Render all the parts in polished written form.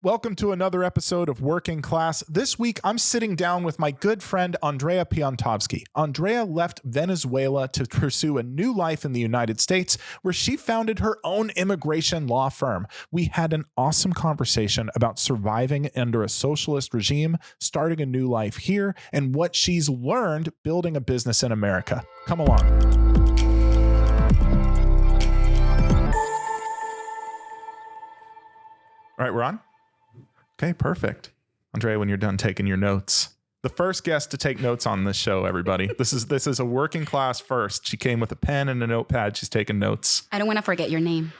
Welcome to another episode of Working Class. This week, I'm sitting down with my good friend, Andrea Piontkovski. Andrea left Venezuela to pursue a new life in the United States, where she founded her own immigration law firm. We had an awesome conversation about surviving under a socialist regime, starting a new life here, and what she's learned building a business in America. Come along. All right, we're on? Okay, perfect. Andrea, when you're done taking your notes. The first guest to take notes on this show, everybody. This is a working class first. She came with a pen and a notepad. She's taking notes. I don't want to forget your name.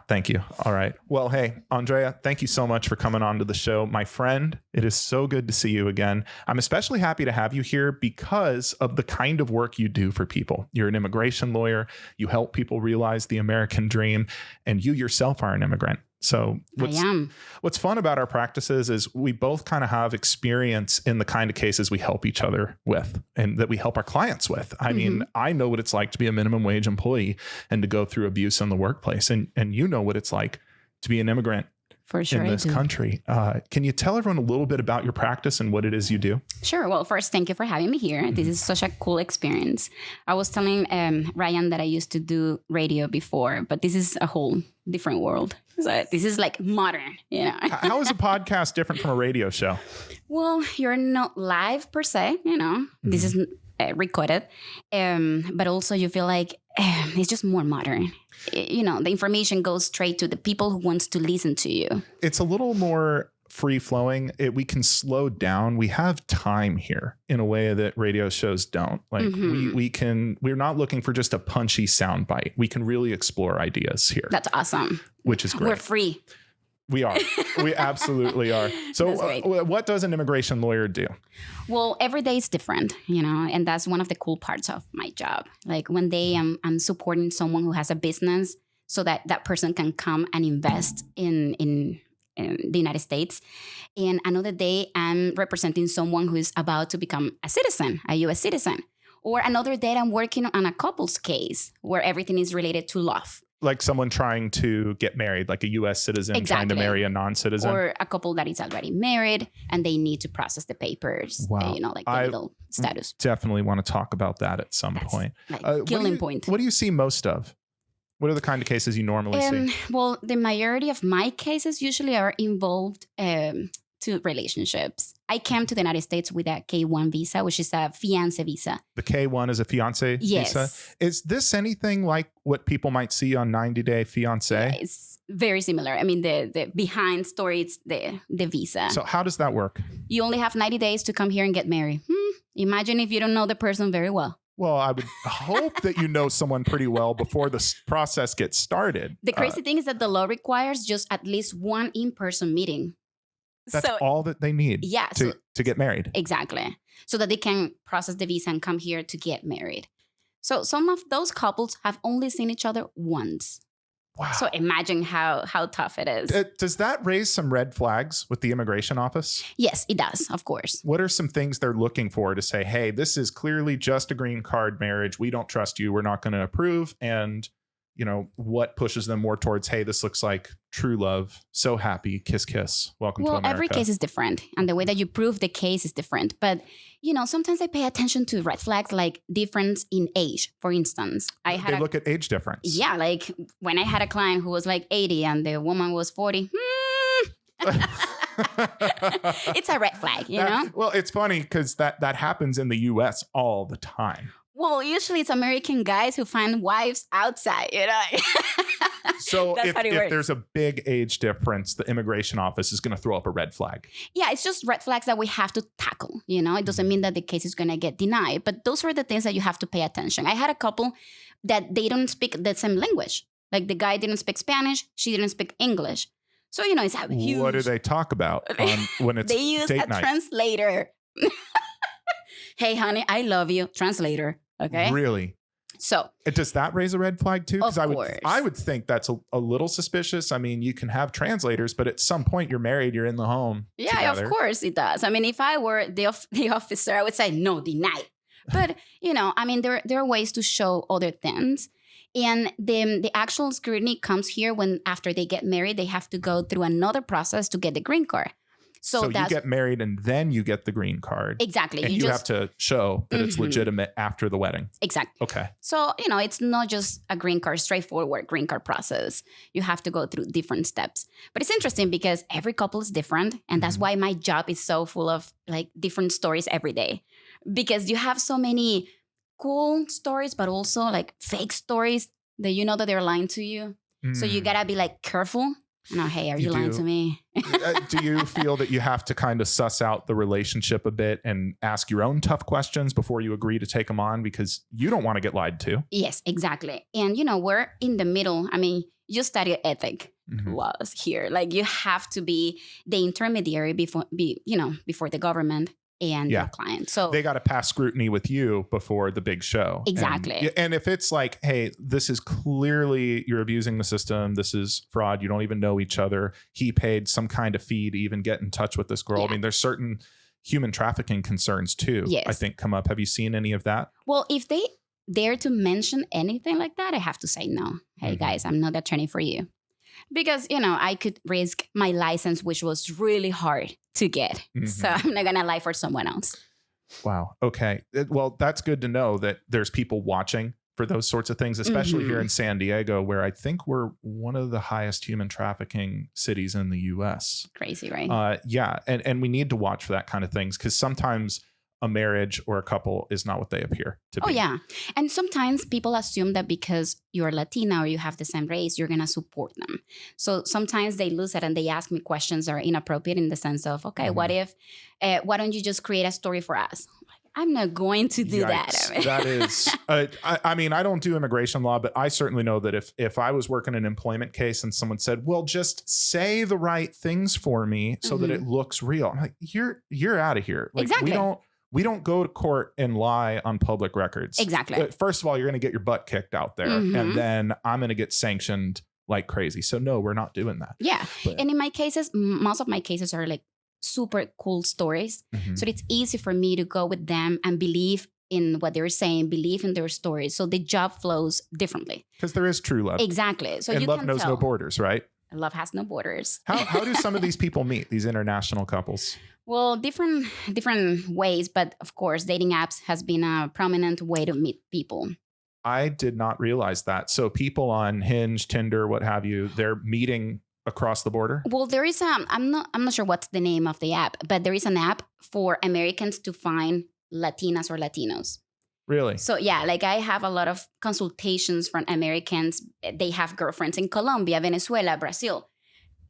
Thank you. All right. Well, hey, Andrea, thank you so much for coming on to the show. My friend, it is so good to see you again. I'm especially happy to have you here because of the kind of work you do for people. You're an immigration lawyer. You help people realize the American dream, and you yourself are an immigrant. So what's fun about our practices is we both kind of have experience in the kind of cases we help each other with and that we help our clients with. I mean, I know what it's like to be a minimum wage employee and to go through abuse in the workplace. And you know what it's like to be an immigrant for sure, in this country. Can you tell everyone a little bit about your practice and what it is you do? Sure. Well, first, thank you for having me here. This is such a cool experience. I was telling Ryan that I used to do radio before, but this is a whole different world. So this is like modern, you know. How is a podcast different from a radio show? Well, you're not live per se, you know. This is recorded, but also you feel like it's just more modern. You know, the information goes straight to the people who wants to listen to you. It's a little more free flowing. We can slow down. We have time here in a way that radio shows don't. Like we're not looking for just a punchy sound bite. We can really explore ideas here. That's awesome. Which is great. We're free. We are. We absolutely are. So what does an immigration lawyer do? Well, every day is different, you know, and that's one of the cool parts of my job. Like one day I'm supporting someone who has a business so that that person can come and invest in the United States. And another day I'm representing someone who is about to become a citizen, a U.S. citizen. Or another day I'm working on a couple's case where everything is related to love. Like someone trying to get married, like a U.S. citizen trying to marry a non-citizen. Or a couple that is already married and they need to process the papers, wow. You know, like the legal status. Definitely want to talk about that at some point. Like killing point. What do you see most of? What are the kind of cases you normally see? Well, the majority of my cases usually are involved to relationships. I came to the United States with a K-1 visa, which is a fiancé visa. The K-1 is a fiancé visa? Is this anything like what people might see on 90 Day Fiancé? Yeah, it's very similar. I mean, the behind story, it's the visa. So how does that work? You only have 90 days to come here and get married. Imagine if you don't know the person very well. Well, I would hope that you know someone pretty well before the process gets started. The crazy thing is that the law requires just at least one in-person meeting. That's all that they need to get married. Exactly. So that they can process the visa and come here to get married. So some of those couples have only seen each other once. Wow. So imagine how tough it is. Does that raise some red flags with the immigration office? Yes, it does, of course. What are some things they're looking for to say, hey, this is clearly just a green card marriage. We don't trust you. We're not going to approve. And you know, what pushes them more towards, hey, this looks like true love. So happy. Kiss, kiss. Welcome to America. Well, every case is different. And the way that you prove the case is different. But, you know, sometimes I pay attention to red flags like difference in age, for instance. They look at age difference. Yeah, like when I had a client who was like 80 and the woman was 40. It's a red flag, you know? Well, it's funny because that happens in the U.S. all the time. Well, usually it's American guys who find wives outside, you know? So if there's a big age difference, the immigration office is going to throw up a red flag. Yeah, it's just red flags that we have to tackle, you know? It doesn't mean that the case is going to get denied, but those are the things that you have to pay attention. I had a couple that they don't speak the same language. Like the guy didn't speak Spanish, she didn't speak English. So, you know, it's a huge... What do they talk about when it's They use date a night? Translator. Hey, honey, I love you. Translator. Okay. Really? So does that raise a red flag too? Of course. I would think that's a little suspicious. I mean, you can have translators, but at some point you're married, you're in the home. Yeah, together. Of course it does. I mean, if I were the officer, I would say no, deny. But you know, I mean, there are ways to show other things. And the actual scrutiny comes here when after they get married, they have to go through another process to get the green card. So you get married and then you get the green card. Exactly. And you have to show that it's legitimate after the wedding. Exactly. Okay. So, it's not just a green card, straightforward green card process. You have to go through different steps. But it's interesting because every couple is different. And that's why my job is so full of like different stories every day. Because you have so many cool stories, but also like fake stories that that they're lying to you. So you gotta be like careful. Hey, are you lying to me? Do you feel that you have to kind of suss out the relationship a bit and ask your own tough questions before you agree to take them on because you don't want to get lied to? Yes, exactly. And, we're in the middle. I mean, you study ethic laws here. Like you have to be the intermediary before the government and your client. So they got to pass scrutiny with you before the big show. Exactly. And if it's like, hey, this is clearly you're abusing the system. This is fraud. You don't even know each other. He paid some kind of fee to even get in touch with this girl. Yeah. I mean, there's certain human trafficking concerns too, I think come up. Have you seen any of that? Well, if they dare to mention anything like that, I have to say no. Hey guys, I'm not the attorney for you. Because, I could risk my license, which was really hard to get. So I'm not going to lie for someone else. Wow. Okay. Well, that's good to know that there's people watching for those sorts of things, especially here in San Diego, where I think we're one of the highest human trafficking cities in the U.S. Crazy, right? Yeah. And we need to watch for that kind of things because sometimes a marriage or a couple is not what they appear to be. Oh, yeah. And sometimes people assume that because you're Latina or you have the same race, you're going to support them. So sometimes they lose it and they ask me questions that are inappropriate in the sense of, okay, what if, why don't you just create a story for us? I'm not going to do that. That is, I mean, I don't do immigration law, but I certainly know that if I was working an employment case and someone said, well, just say the right things for me so that it looks real. I'm like, you're out of here. Like, exactly. We don't go to court and lie on public records. Exactly. First of all, you're going to get your butt kicked out there. And then I'm going to get sanctioned like crazy. So no, we're not doing that. Yeah. But. And in my cases, most of my cases are like super cool stories. So it's easy for me to go with them and believe in what they're saying, believe in their stories. So the job flows differently. Because there is true love. Exactly. So and love knows no borders, right? Love has no borders. How do some of these people meet, these international couples? Well, different ways, but of course, dating apps has been a prominent way to meet people. I did not realize that. So people on Hinge, Tinder, what have you, they're meeting across the border? Well, there is I'm not sure what's the name of the app, but there is an app for Americans to find Latinas or Latinos. Really? So yeah, like I have a lot of consultations from Americans. They have girlfriends in Colombia, Venezuela, Brazil.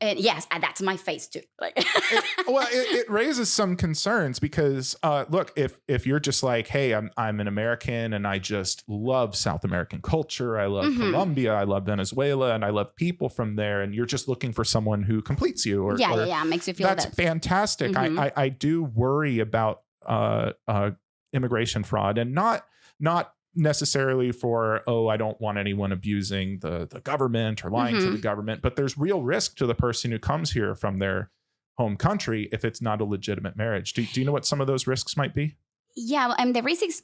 And yes, that's my face too. Like, it raises some concerns because look, if you're just like, hey, I'm an American and I just love South American culture, I love Colombia, I love Venezuela, and I love people from there, and you're just looking for someone who completes you, or makes you feel that's fantastic. I do worry about immigration fraud, and not necessarily for, I don't want anyone abusing the government or lying to the government, but there's real risk to the person who comes here from their home country if it's not a legitimate marriage. Do you know what some of those risks might be? Yeah, the risk is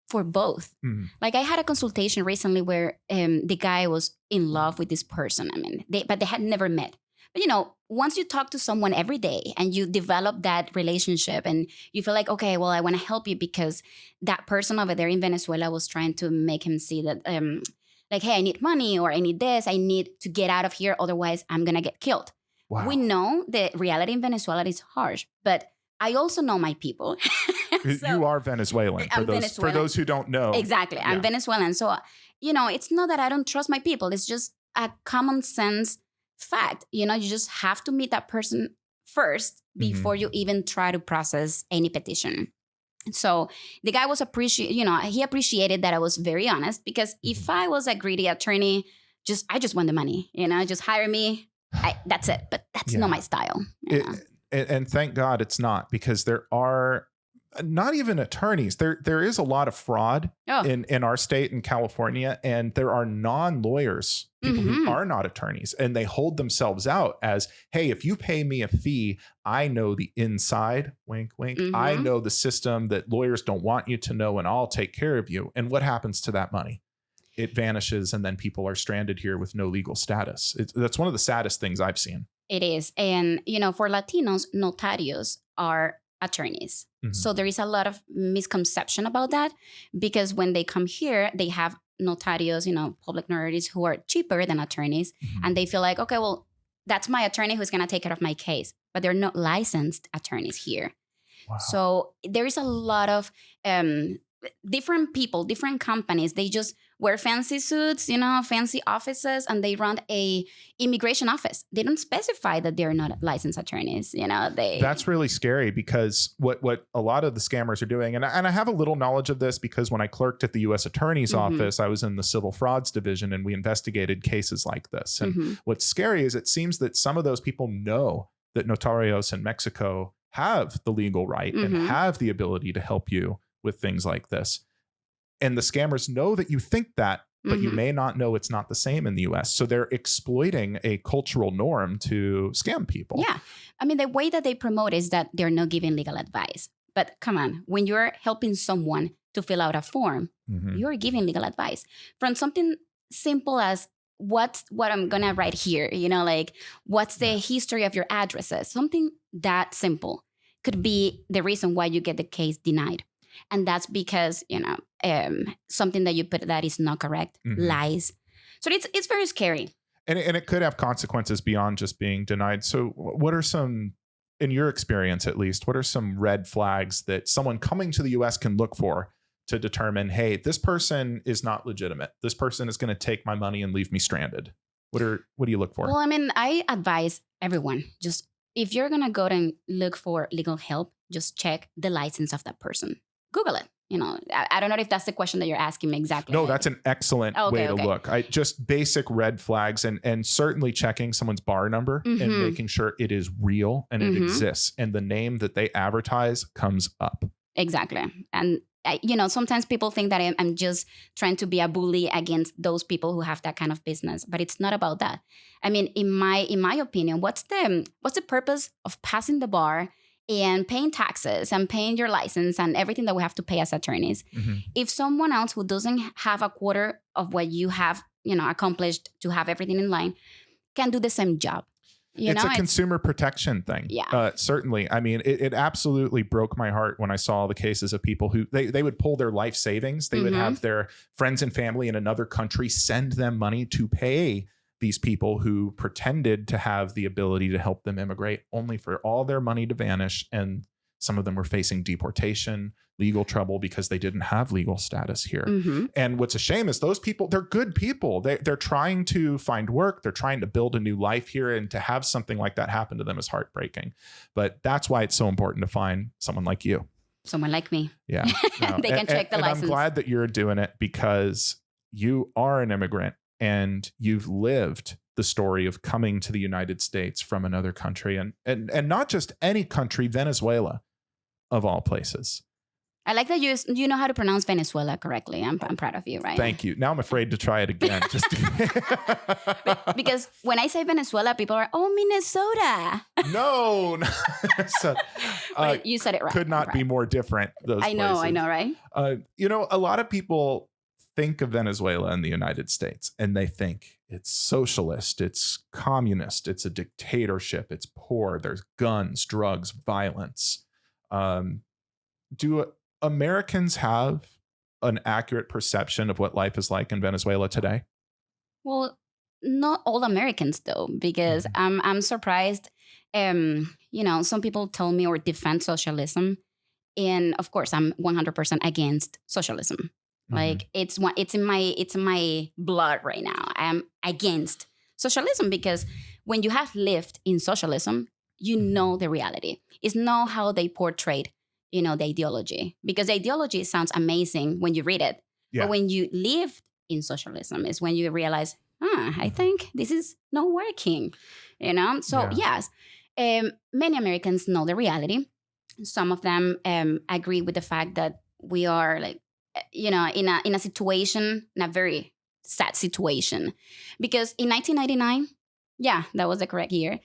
for both. Like I had a consultation recently where the guy was in love with this person. I mean, but they had never met. But, once you talk to someone every day and you develop that relationship and you feel like, okay, well, I want to help you because that person over there in Venezuela was trying to make him see that, like, hey, I need money or I need this. I need to get out of here. Otherwise, I'm going to get killed. Wow. We know the reality in Venezuela is harsh, but I also know my people. So, you are Venezuelan. For those who don't know. Exactly. Yeah. I'm Venezuelan. So, it's not that I don't trust my people. It's just a common sense fact. You just have to meet that person first before you even try to process any petition. So the guy was he appreciated that I was very honest, because if I was a greedy attorney, I just want the money, just hire me. That's it. But that's not my style. And thank God it's not, because there are not even attorneys. There is a lot of fraud in our state in California, and there are non-lawyers, people who are not attorneys, and they hold themselves out as, hey, if you pay me a fee, I know the inside, wink, wink. I know the system that lawyers don't want you to know, and I'll take care of you. And what happens to that money? it vanishes and then people are stranded here with no legal status. That's one of the saddest things I've seen. It is. And, for Latinos, notarios are attorneys. Mhm. So there is a lot of misconception about that, because when they come here, they have notarios, public notaries who are cheaper than attorneys. Mhm. And they feel like, okay, well, that's my attorney who's going to take care of my case. But they're not licensed attorneys here. Wow. So there is a lot of different people, different companies. They just wear fancy suits, fancy offices, and they run a immigration office. They don't specify that they're not licensed attorneys. That's really scary, because what a lot of the scammers are doing, and I have a little knowledge of this because when I clerked at the U.S. Attorney's Mhm. office, I was in the civil frauds division, and we investigated cases like this. And Mhm. what's scary is it seems that some of those people know that notarios in Mexico have the legal right and Mhm. have the ability to help you with things like this. And the scammers know that you think that, but you Mhm. may not know it's not the same in the US. So they're exploiting a cultural norm to scam people. Yeah. I mean, the way that they promote is that they're not giving legal advice. But come on, when you're helping someone to fill out a form, Mhm. you're giving legal advice. From something simple as what I'm going to write here, like what's the history of your addresses? Something that simple could be the reason why you get the case denied. And that's because, something that you put that is not correct, Mhm. lies. So it's very scary. And it could have consequences beyond just being denied. So what are some, in your experience at least, what are some red flags that someone coming to the US can look for to determine, hey, this person is not legitimate. This person is going to take my money and leave me stranded. What do you look for? Well, I mean, I advise everyone, just if you're going to go and look for legal help, just check the license of that person. Google it. I don't know if that's the question that you're asking me exactly. No, that's an excellent way to Okay. look. Just basic red flags, and certainly checking someone's bar number and Mhm. making sure it is real and it Mhm. exists and the name that they advertise comes up. Exactly. And, sometimes people think that I'm just trying to be a bully against those people who have that kind of business, but it's not about that. I mean, in my opinion, what's the purpose of passing the bar and paying taxes and paying your license and everything that we have to pay as attorneys? Mhm. If someone else who doesn't have a quarter of what you have, accomplished to have everything in line can do the same job. It's a consumer protection thing. Yeah. Certainly. I mean, it absolutely broke my heart when I saw the cases of people who they would pull their life savings. They would Mhm. have their friends and family in another country send them money to pay these people who pretended to have the ability to help them immigrate, only for all their money to vanish. And some of them were facing deportation, legal trouble because they didn't have legal status here. Mhm. And what's a shame is those people, they're good people. They're trying to find work. They're trying to build a new life here. And to have something like that happen to them is heartbreaking. But that's why it's so important to find someone like you. Someone like me. Yeah. No. They can check the and license. I'm glad that you're doing it, because you are an immigrant and you've lived the story of coming to the United States from another country, and not just any country, Venezuela, of all places. I like that you know how to pronounce Venezuela correctly. I'm proud of you, right? Thank you. Now I'm afraid to try it again. Because when I say Venezuela, people are, oh, Minnesota. No. So, But you said it right. could not right. be more different. Those I know, places. right? A lot of people think of Venezuela and the United States, and they think it's socialist, it's communist, it's a dictatorship, it's poor, there's guns, drugs, violence. Do Americans have an accurate perception of what life is like in Venezuela today? Well, not all Americans though, because I'm surprised. Some people tell me or defend socialism, and of course, I'm 100% against socialism. Like it's in my blood right now. I'm against socialism because when you have lived in socialism, you know the reality. It's not how they portrayed, the ideology. Because the ideology sounds amazing when you read it. Yeah. But when you lived in socialism is when you realize, I think this is not working. So yes, many Americans know the reality. Some of them agree with the fact that we are like, in a situation, in a very sad situation. Because in 1999, yeah, that was the correct year,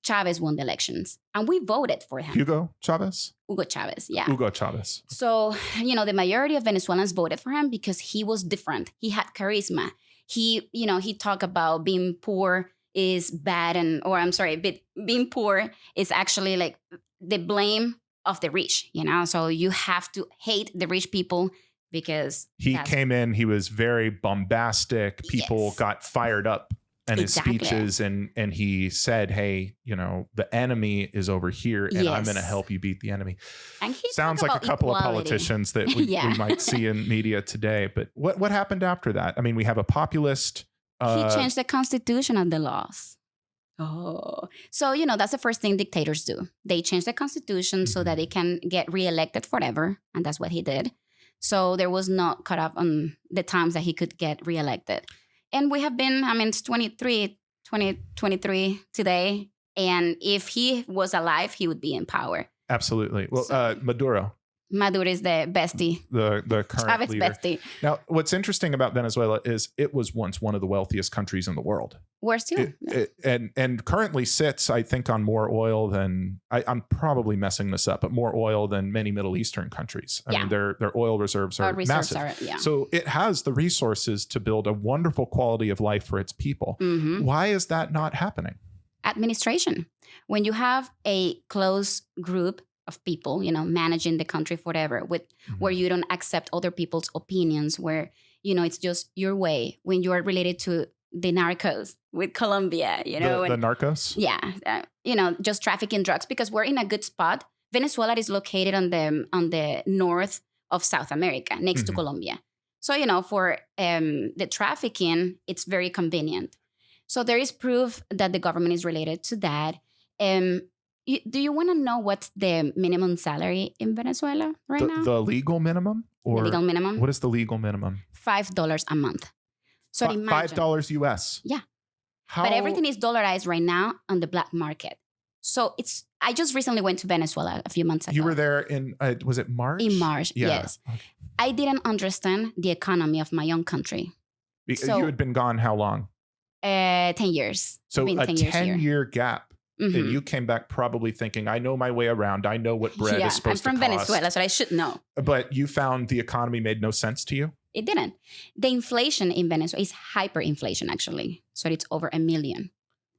Chavez won the elections, and we voted for him. Hugo Chavez? Hugo Chavez, yeah. Hugo Chavez. So, the majority of Venezuelans voted for him because he was different. He had charisma. He talked about being poor is bad, being poor is actually like the blame of the rich, So you have to hate the rich people because he came in, he was very bombastic. People got fired up in his speeches, and he said, hey, the enemy is over here, and I'm going to help you beat the enemy. And he sounds like a couple of politicians that we might see in media today. But what happened after that? I mean, we have a populist. He changed the constitution and the laws. Oh, so, that's the first thing dictators do. They change the constitution so that they can get reelected forever. And that's what he did. So there was not cut off on the times that he could get reelected. And we have been, it's 2023 today. And if he was alive, he would be in power. Absolutely. Well, Maduro is the bestie. The current Chavez leader. Bestie. Now, what's interesting about Venezuela is it was once one of the wealthiest countries in the world. We're still. And currently sits, I think, on more oil than, I'm probably messing this up, but more oil than many Middle Eastern countries. I mean, their oil reserves are massive. So it has the resources to build a wonderful quality of life for its people. Mm-hmm. Why is that not happening? Administration. When you have a close group of people, managing the country forever where you don't accept other people's opinions, where, it's just your way. When you are related to the narcos with Colombia, the narcos? Yeah. Just trafficking drugs, because we're in a good spot. Venezuela is located on the north of South America, next to Colombia. So, for the trafficking, it's very convenient. So there is proof that the government is related to that. Do you want to know what's the minimum salary in Venezuela now? The legal minimum? Or the legal minimum? What is the legal minimum? $5 a month. So imagine. $5 US? Yeah. But everything is dollarized right now on the black market. So I just recently went to Venezuela a few months ago. You were there in, was it March? In March, yes. Okay. I didn't understand the economy of my own country. You had been gone how long? 10 years. So a 10-year gap. Mm-hmm. And you came back probably thinking, I know my way around. I know what bread is supposed to cost. I'm from Venezuela, so I should know. But you found the economy made no sense to you? It didn't. The inflation in Venezuela is hyperinflation, actually. So it's over 1 million.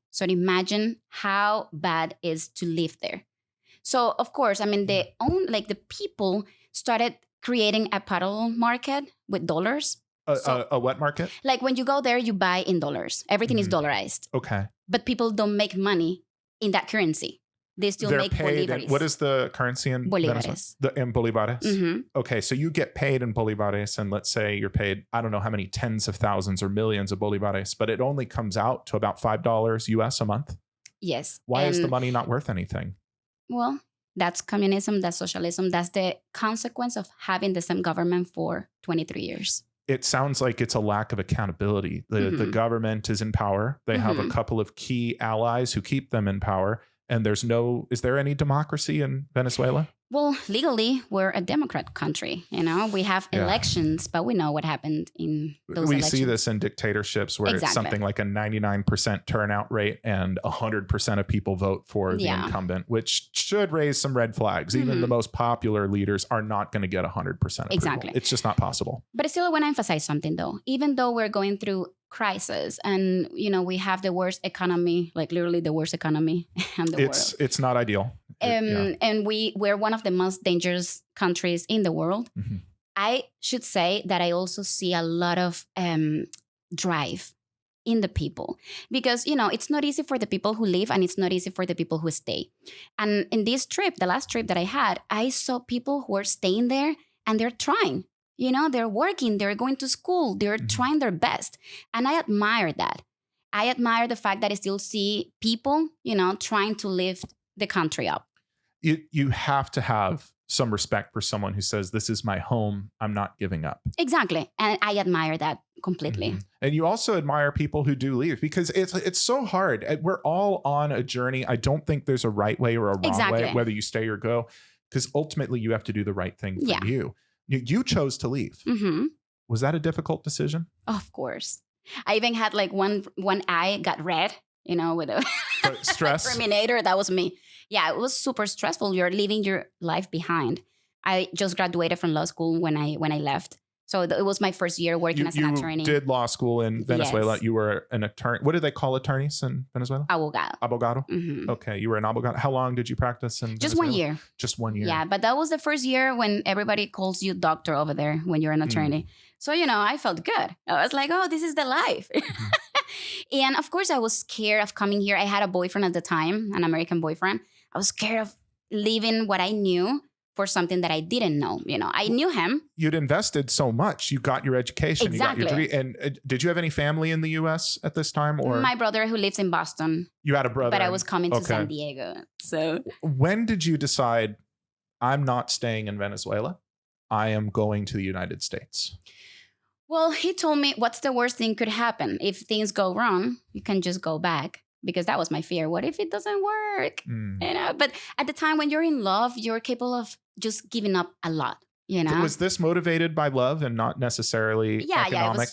So imagine how bad it is to live there. So, of course, the people started creating a parallel market with dollars. A what market? Like when you go there, you buy in dollars. Everything is dollarized. Okay. But people don't make money in that currency. They're make bolívares. What is the currency in Bolívares. In bolívares? Mm-hmm. Okay, so you get paid in bolívares, and let's say you're paid, I don't know how many tens of thousands or millions of bolívares, but it only comes out to about $5 US a month? Yes. Why is the money not worth anything? Well, that's communism, that's socialism. That's the consequence of having the same government for 23 years. It sounds like it's a lack of accountability. The government is in power. They have a couple of key allies who keep them in power. And is there any democracy in Venezuela? Well, legally, we're a Democrat country. We have elections, but we know what happened in those elections. We see this in dictatorships where it's something like a 99% turnout rate and 100% of people vote for the incumbent, which should raise some red flags. Even the most popular leaders are not going to get 100% approval. Exactly. It's just not possible. But I still want to emphasize something, though. Even though we're going through crisis and we have the worst economy, like literally the worst economy in the world. It's not ideal. And we're one of the most dangerous countries in the world. Mm-hmm. I should say that I also see a lot of drive in the people because it's not easy for the people who leave and it's not easy for the people who stay. And in this trip, the last trip that I had, I saw people who are staying there and they're trying. They're working, they're going to school, they're trying their best. And I admire that. I admire the fact that I still see people, trying to lift the country up. You have to have some respect for someone who says, this is my home, I'm not giving up. Exactly. And I admire that completely. Mm-hmm. And you also admire people who do leave because it's so hard. We're all on a journey. I don't think there's a right way or a wrong way, whether you stay or go, because ultimately you have to do the right thing for you. You chose to leave. Mm-hmm. Was that a difficult decision? Of course. I even had one eye got red, with a Stress. Terminator. That was me. Yeah, it was super stressful. You're leaving your life behind. I just graduated from law school when I left. So it was my first year working as an attorney. You did law school in Venezuela. Yes. You were an attorney. What do they call attorneys in Venezuela? Abogado. Mm-hmm. Okay. You were an abogado. How long did you practice in Just Venezuela? 1 year. Just 1 year. Yeah, but that was the first year when everybody calls you doctor over there when you're an attorney. So, I felt good. I was like, oh, this is the life. And of course, I was scared of coming here. I had a boyfriend at the time, an American boyfriend. I was scared of leaving what I knew for something that I didn't know. I knew him. You'd invested so much. You got your education. Exactly. You got your degree. And did you have any family in the U.S. at this time? Or my brother who lives in Boston. You had a brother. But I was coming to San Diego. So when did you decide, I'm not staying in Venezuela, I am going to the United States? Well, he told me, what's the worst thing could happen? If things go wrong, you can just go back. Because that was my fear. What if it doesn't work? But at the time when you're in love, you're capable of just giving up a lot. Was this motivated by love and not necessarily economic?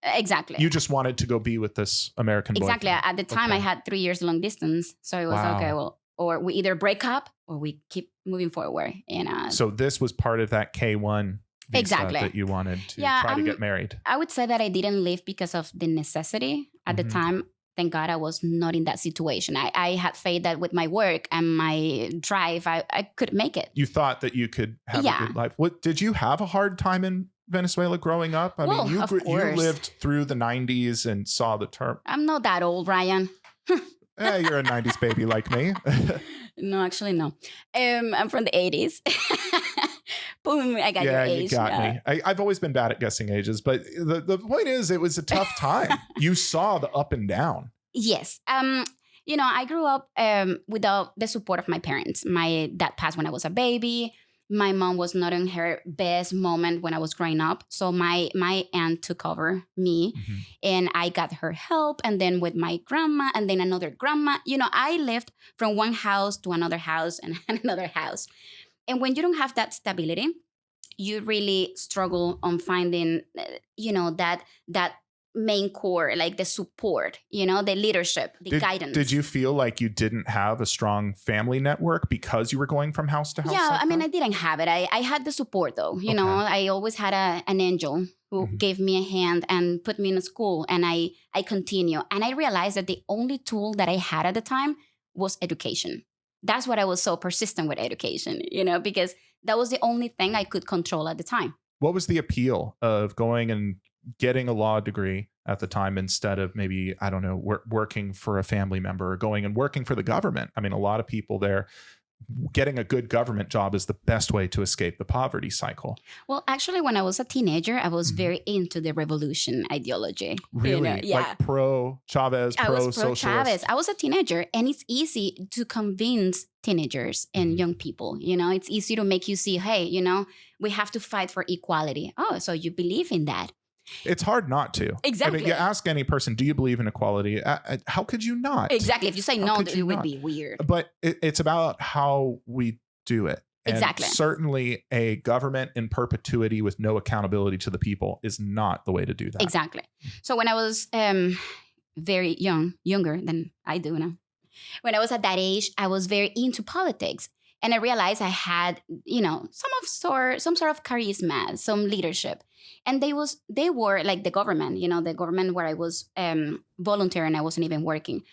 Exactly. You just wanted to go be with this American boyfriend. Exactly. At the time, I had 3 years long distance. So it was okay, well, or we either break up or we keep moving forward. So this was part of that K-1 visa that you wanted to try to get married. I would say that I didn't leave because of the necessity. At the time, thank God I was not in that situation. I had faith that with my work and my drive, I could make it. You thought that you could have a good life. Did you have a hard time in Venezuela growing up? I mean, you lived through the 90s and saw the term. I'm not that old, Ryan. You're a 90s baby like me. No, actually, no. I'm from the 80s. Boom, I got your age. Yeah, you got me. I've always been bad at guessing ages, but the point is, it was a tough time. You saw the up and down. Yes. I grew up without the support of my parents. My dad passed when I was a baby. My mom was not in her best moment when I was growing up. So my aunt took over me and I got her help. And then with my grandma and then another grandma, I lived from one house to another house and another house. And when you don't have that stability, you really struggle on finding, that main core, like the support, the leadership, the guidance. Did you feel like you didn't have a strong family network because you were going from house to house? Yeah, I mean, I didn't have it. I had the support though. I always had an angel who gave me a hand and put me in a school, and I continue. And I realized that the only tool that I had at the time was education. That's what I was so persistent with education, because that was the only thing I could control at the time. What was the appeal of going and getting a law degree at the time instead of maybe, I don't know, working for a family member or going and working for the government? I mean, a lot of people there, getting a good government job is the best way to escape the poverty cycle. Well, actually, when I was a teenager, I was very into the revolution ideology. Really? Like pro-Chavez, pro-socialist? I was pro-Chavez. I was a teenager, and it's easy to convince teenagers and young people. It's easy to make you see, hey, we have to fight for equality. Oh, so you believe in that. It's hard not to. Exactly. I mean, you ask any person, do you believe in equality? How could you not? Exactly. If you say no, it would be weird. But it's about how we do it. And exactly. Certainly a government in perpetuity with no accountability to the people is not the way to do that. Exactly. So when I was very younger than I do now, when I was at that age, I was very into politics. And I realized I had, some sort of charisma, some leadership. And they were like the government, the government where I was volunteering, I wasn't even working.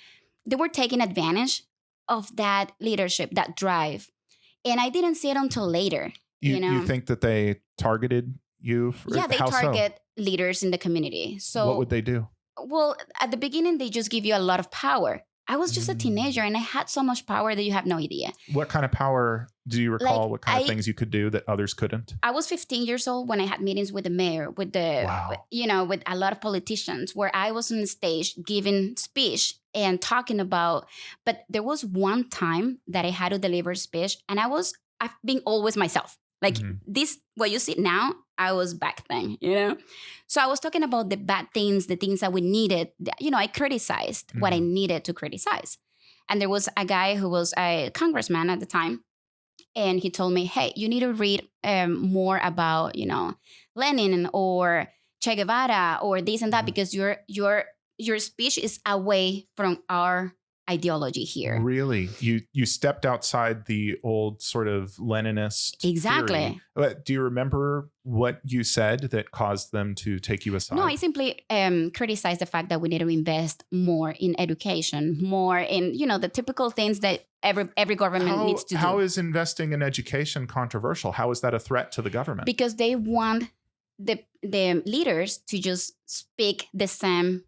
They were taking advantage of that leadership, that drive. And I didn't see it until later. You think that they targeted you? Yeah, they target leaders in the community. So what would they do? Well, at the beginning, they just give you a lot of power. I was just a teenager and I had so much power that you have no idea. What kind of power do you recall? What kind of things you could do that others couldn't? I was 15 years old when I had meetings with the mayor, with with a lot of politicians, where I was on the stage giving speech and talking about. But there was one time that I had to deliver a speech, and I've been always myself. Like this, what you see now, I was back then, So I was talking about the bad things, the things that we needed. I criticized what I needed to criticize. And there was a guy who was a congressman at the time. And he told me, hey, you need to read more about, Lenin or Che Guevara or this and that, because you're your speech is away from our ideology here. Really? You stepped outside the old sort of Leninist Exactly. theory. Do you remember what you said that caused them to take you aside? No, I simply criticized the fact that we need to invest more in education, more in, the typical things that every government needs to do. How is investing in education controversial? How is that a threat to the government? Because they want the leaders to just speak the same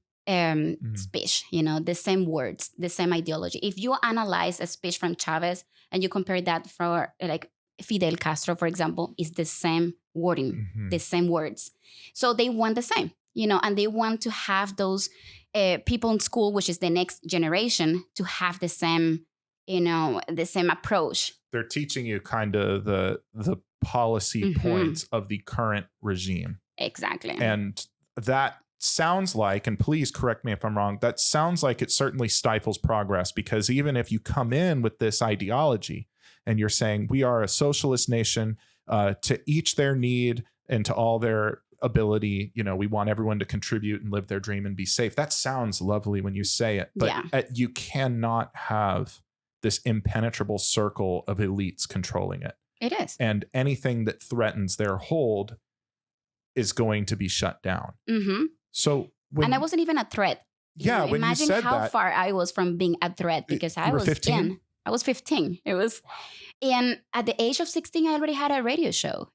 speech, the same words, the same ideology. If you analyze a speech from Chavez and you compare that for like Fidel Castro, for example, it's the same wording, the same words. So they want the same, and they want to have those people in school, which is the next generation, to have the same, the same approach. They're teaching you kind of the policy points of the current regime. Exactly. And that sounds like, and please correct me if I'm wrong, that sounds like it certainly stifles progress, because even if you come in with this ideology and you're saying we are a socialist nation, to each their need and to all their ability, we want everyone to contribute and live their dream and be safe. That sounds lovely when you say it, but you cannot have this impenetrable circle of elites controlling it. It is. And anything that threatens their hold is going to be shut down. So and I wasn't even a threat. Yeah, when imagine you said how that, far I was from being a threat, because I was 15? I was 15. It was, and at the age of 16, I already had a radio show,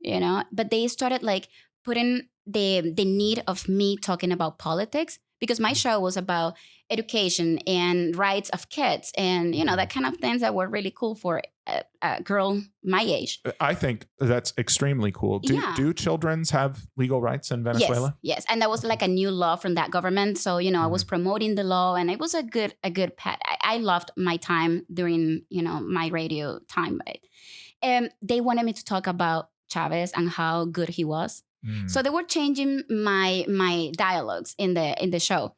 but they started like putting the need of me talking about politics, because my show was about education and rights of kids and, that kind of things that were really cool for a girl my age. I think that's extremely cool. Do children's have legal rights in Venezuela? Yes. And that was like a new law from that government. So, I was promoting the law, and it was a good pet. I loved my time during, my radio time. They wanted me to talk about Chavez and how good he was. So they were changing my dialogues in the show.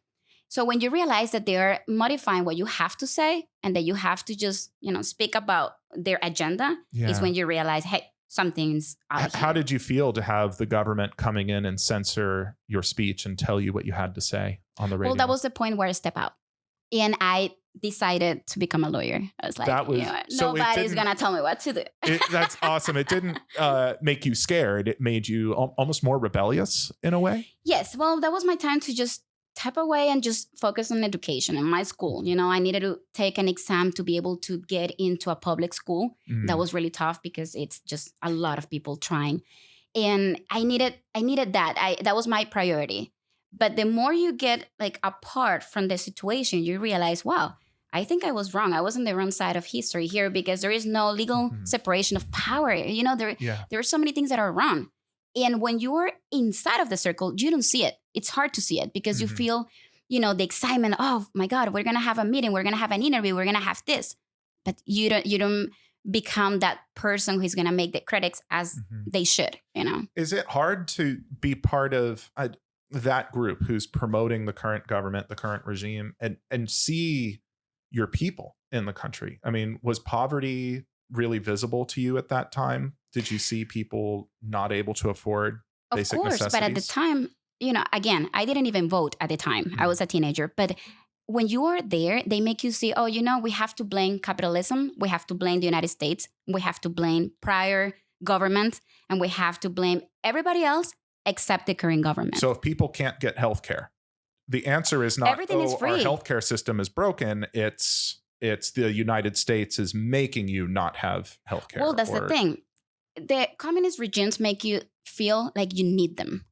So when you realize that they're modifying what you have to say and that you have to just, speak about their agenda, is when you realize, hey, something's out here. How did you feel to have the government coming in and censor your speech and tell you what you had to say on the radio? Well, that was the point where I stepped out. And I decided to become a lawyer. I was like, nobody's going to tell me what to do. That's awesome. It didn't make you scared. It made you almost more rebellious in a way. Yes. Well, that was my time to just step away and just focus on education in my school. I needed to take an exam to be able to get into a public school. That was really tough because it's just a lot of people trying. And I needed that. That was my priority. But the more you get like apart from the situation, you realize, wow, I think I was wrong. I was on the wrong side of history here, because there is no legal separation of power. There are so many things that are wrong. And when you're inside of the circle, you don't see it. It's hard to see it because you feel, the excitement. Oh my God, we're going to have a meeting. We're going to have an interview. We're going to have this. But you don't become that person who's going to make the critics as they should, Is it hard to be part of that group who's promoting the current government, the current regime, and see your people in the country? I mean, was poverty really visible to you at that time? Did you see people not able to afford basic necessities? Of course, but at the time, again, I didn't even vote at the time. I was a teenager. But when you are there, they make you see, we have to blame capitalism. We have to blame the United States. We have to blame prior government. And we have to blame everybody else except the current government. So if people can't get health care, the answer is not, everything is free. Our healthcare system is broken. It's the United States is making you not have healthcare. Well, that's the thing. The communist regimes make you feel like you need them,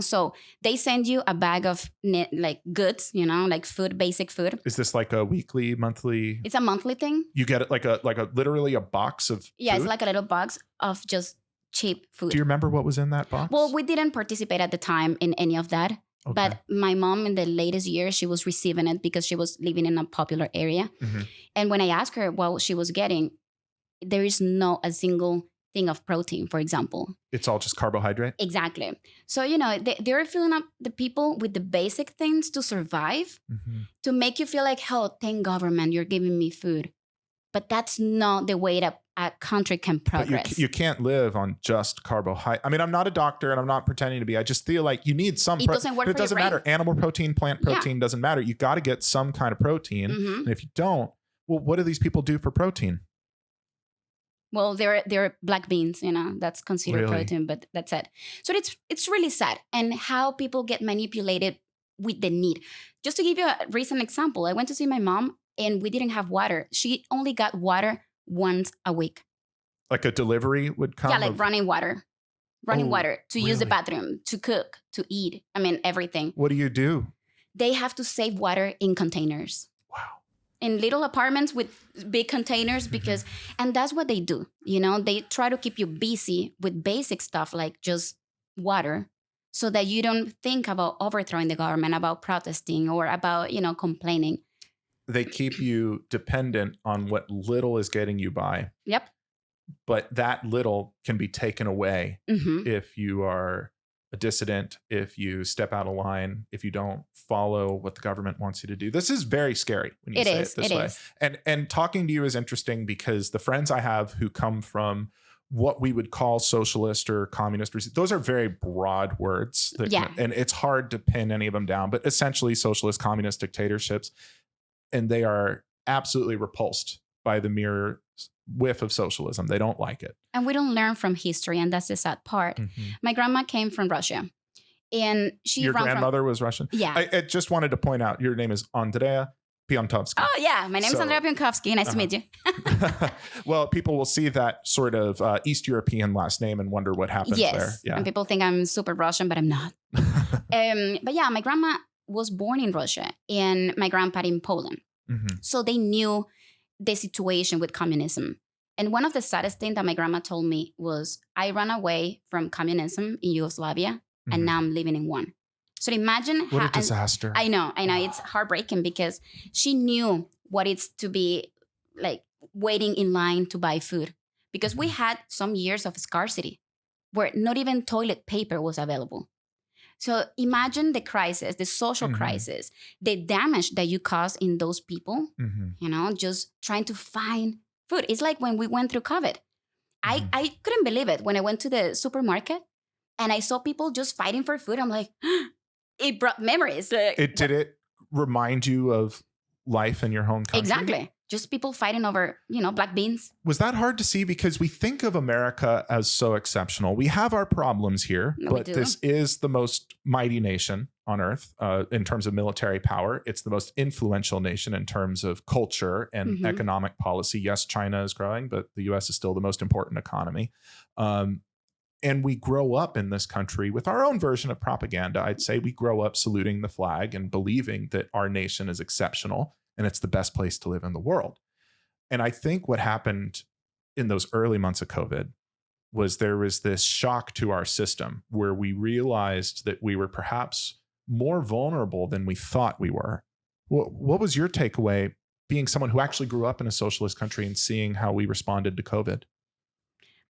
So they send you a bag of like goods, like food, basic food. Is this like a weekly, monthly? It's a monthly thing. You get it like a literally a box of food? It's like a little box of just cheap food. Do you remember what was in that box? Well, we didn't participate at the time in any of that. Okay. But my mom in the latest years, she was receiving it because she was living in a popular area. And when I asked her what she was getting, there is a single thing of protein, for example. It's all just carbohydrate? Exactly. So, they're filling up the people with the basic things to survive, to make you feel like, oh, thank government, you're giving me food. But that's not the way that a country can progress. But you can't live on just carbohydrate. I mean, I'm not a doctor and I'm not pretending to be. I just feel like you need some. It doesn't work. It doesn't matter. Animal protein, plant protein, doesn't matter. You got to get some kind of protein. And if you don't, well, what do these people do for protein? Well, they're black beans, that's considered protein, but that's it. So it's really sad, and how people get manipulated with the need. Just to give you a recent example, I went to see my mom and we didn't have water. She only got water once a week. Like a delivery would come? Yeah, like running water to use the bathroom, to cook, to eat. I mean, everything. What do? They have to save water in containers. Wow. In little apartments with big containers, because, and that's what they do. They try to keep you busy with basic stuff like just water, so that you don't think about overthrowing the government, about protesting, or about, complaining. They keep you dependent on what little is getting you by. Yep. But that little can be taken away if you are a dissident, if you step out of line, if you don't follow what the government wants you to do. This is very scary when you say it this way. And talking to you is interesting because the friends I have who come from what we would call socialist or communist, those are very broad words. And it's hard to pin any of them down, but essentially socialist, communist dictatorships. And they are absolutely repulsed by the mere whiff of socialism. They don't like it. And we don't learn from history, and that's the sad part. My grandma came from Russia, and your grandmother was Russian? Yeah. I just wanted to point out, your name is Andrea Piontkovski. Oh, yeah. My name is Andrea Piontkovski. Nice to meet you. Well, people will see that sort of East European last name and wonder what happens there. Yeah. And people think I'm super Russian, but I'm not. But yeah, my grandma was born in Russia and my grandpa in Poland. So they knew the situation with communism. And one of the saddest things that my grandma told me was, I ran away from communism in Yugoslavia, and now I'm living in one. So imagine what a disaster. I know. It's heartbreaking because she knew what it's to be like waiting in line to buy food, because we had some years of scarcity where not even toilet paper was available. So imagine the crisis, the social crisis, the damage that you cause in those people, just trying to find food. It's like when we went through COVID. I couldn't believe it when I went to the supermarket and I saw people just fighting for food. I'm like, it brought memories. Did it remind you of life in your home country? Exactly. Just people fighting over, black beans. Was that hard to see? Because we think of America as so exceptional. We have our problems here, but this is the most mighty nation on earth in terms of military power. It's the most influential nation in terms of culture and economic policy. Yes, China is growing, but the U.S. is still the most important economy. And we grow up in this country with our own version of propaganda. I'd say we grow up saluting the flag and believing that our nation is exceptional and it's the best place to live in the world. And I think what happened in those early months of COVID was there was this shock to our system where we realized that we were perhaps more vulnerable than we thought we were. What was your takeaway being someone who actually grew up in a socialist country and seeing how we responded to COVID?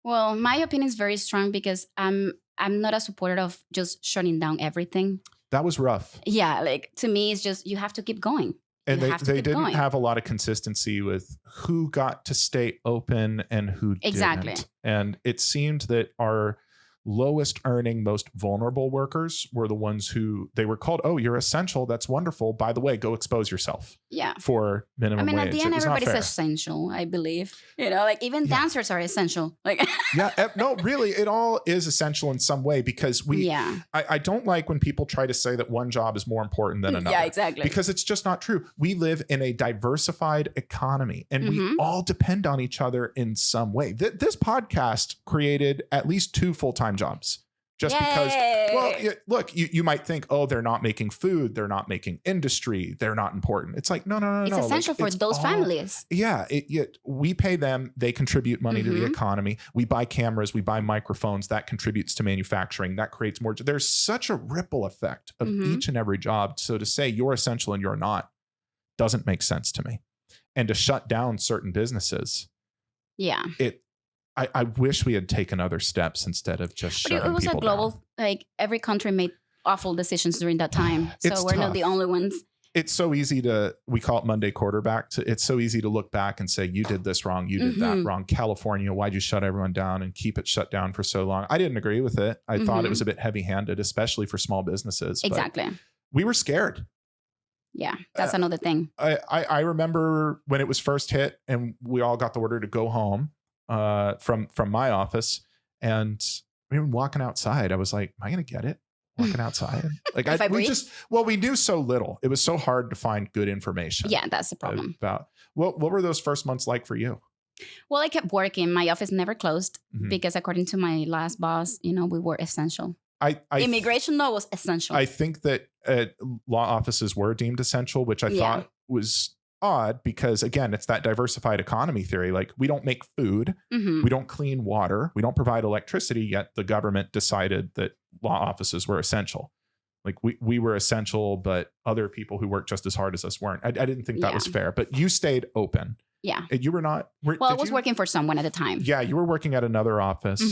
Well, my opinion is very strong because I'm not a supporter of just shutting down everything. That was rough. Yeah, like to me, it's just you have to keep going. And they didn't have a lot of consistency with who got to stay open and who didn't. And it seemed that our lowest earning, most vulnerable workers were the ones who they were called, oh, you're essential. That's wonderful. By the way, go expose yourself. Yeah. For minimum wage. At the end, everybody's essential, I believe. Like even dancers are essential. Like no, really, it all is essential in some way because I don't like when people try to say that one job is more important than another. Yeah, exactly. Because it's just not true. We live in a diversified economy and we all depend on each other in some way. This podcast created at least 2 full-time jobs. Just because, well, look, you might think, oh, they're not making food. They're not making industry. They're not important. It's like, no. It's essential for those families. Yeah. We pay them. They contribute money to the economy. We buy cameras. We buy microphones. That contributes to manufacturing. That creates more. There's such a ripple effect of each and every job. So to say you're essential and you're not doesn't make sense to me. And to shut down certain businesses. Yeah. I wish we had taken other steps instead of just shutting people down. It was a global, like every country made awful decisions during that time. So we're not the only ones. it's so easy we call it Monday quarterback. It's so easy to look back and say, you did this wrong. You did that wrong. California, why'd you shut everyone down and keep it shut down for so long? I didn't agree with it. I thought it was a bit heavy handed, especially for small businesses. Exactly. But we were scared. Yeah, that's another thing. I remember when it was first hit and we all got the order to go home from my office, and we were walking outside. I was like, am I going to get it? Walking outside, like we knew so little. It was so hard to find good information. Yeah, that's the problem. About what were those first months like for you? Well, I kept working. My office never closed because, according to my last boss, we were essential. Immigration law was essential. I think that law offices were deemed essential, which I thought was odd because, again, it's that diversified economy theory. Like, we don't make food, we don't clean water, we don't provide electricity, yet the government decided that law offices were essential. Like, we were essential, but other people who worked just as hard as us weren't. I didn't think that was fair, but you stayed open. Yeah. You were not. I was working for someone at the time. Yeah, you were working at another office.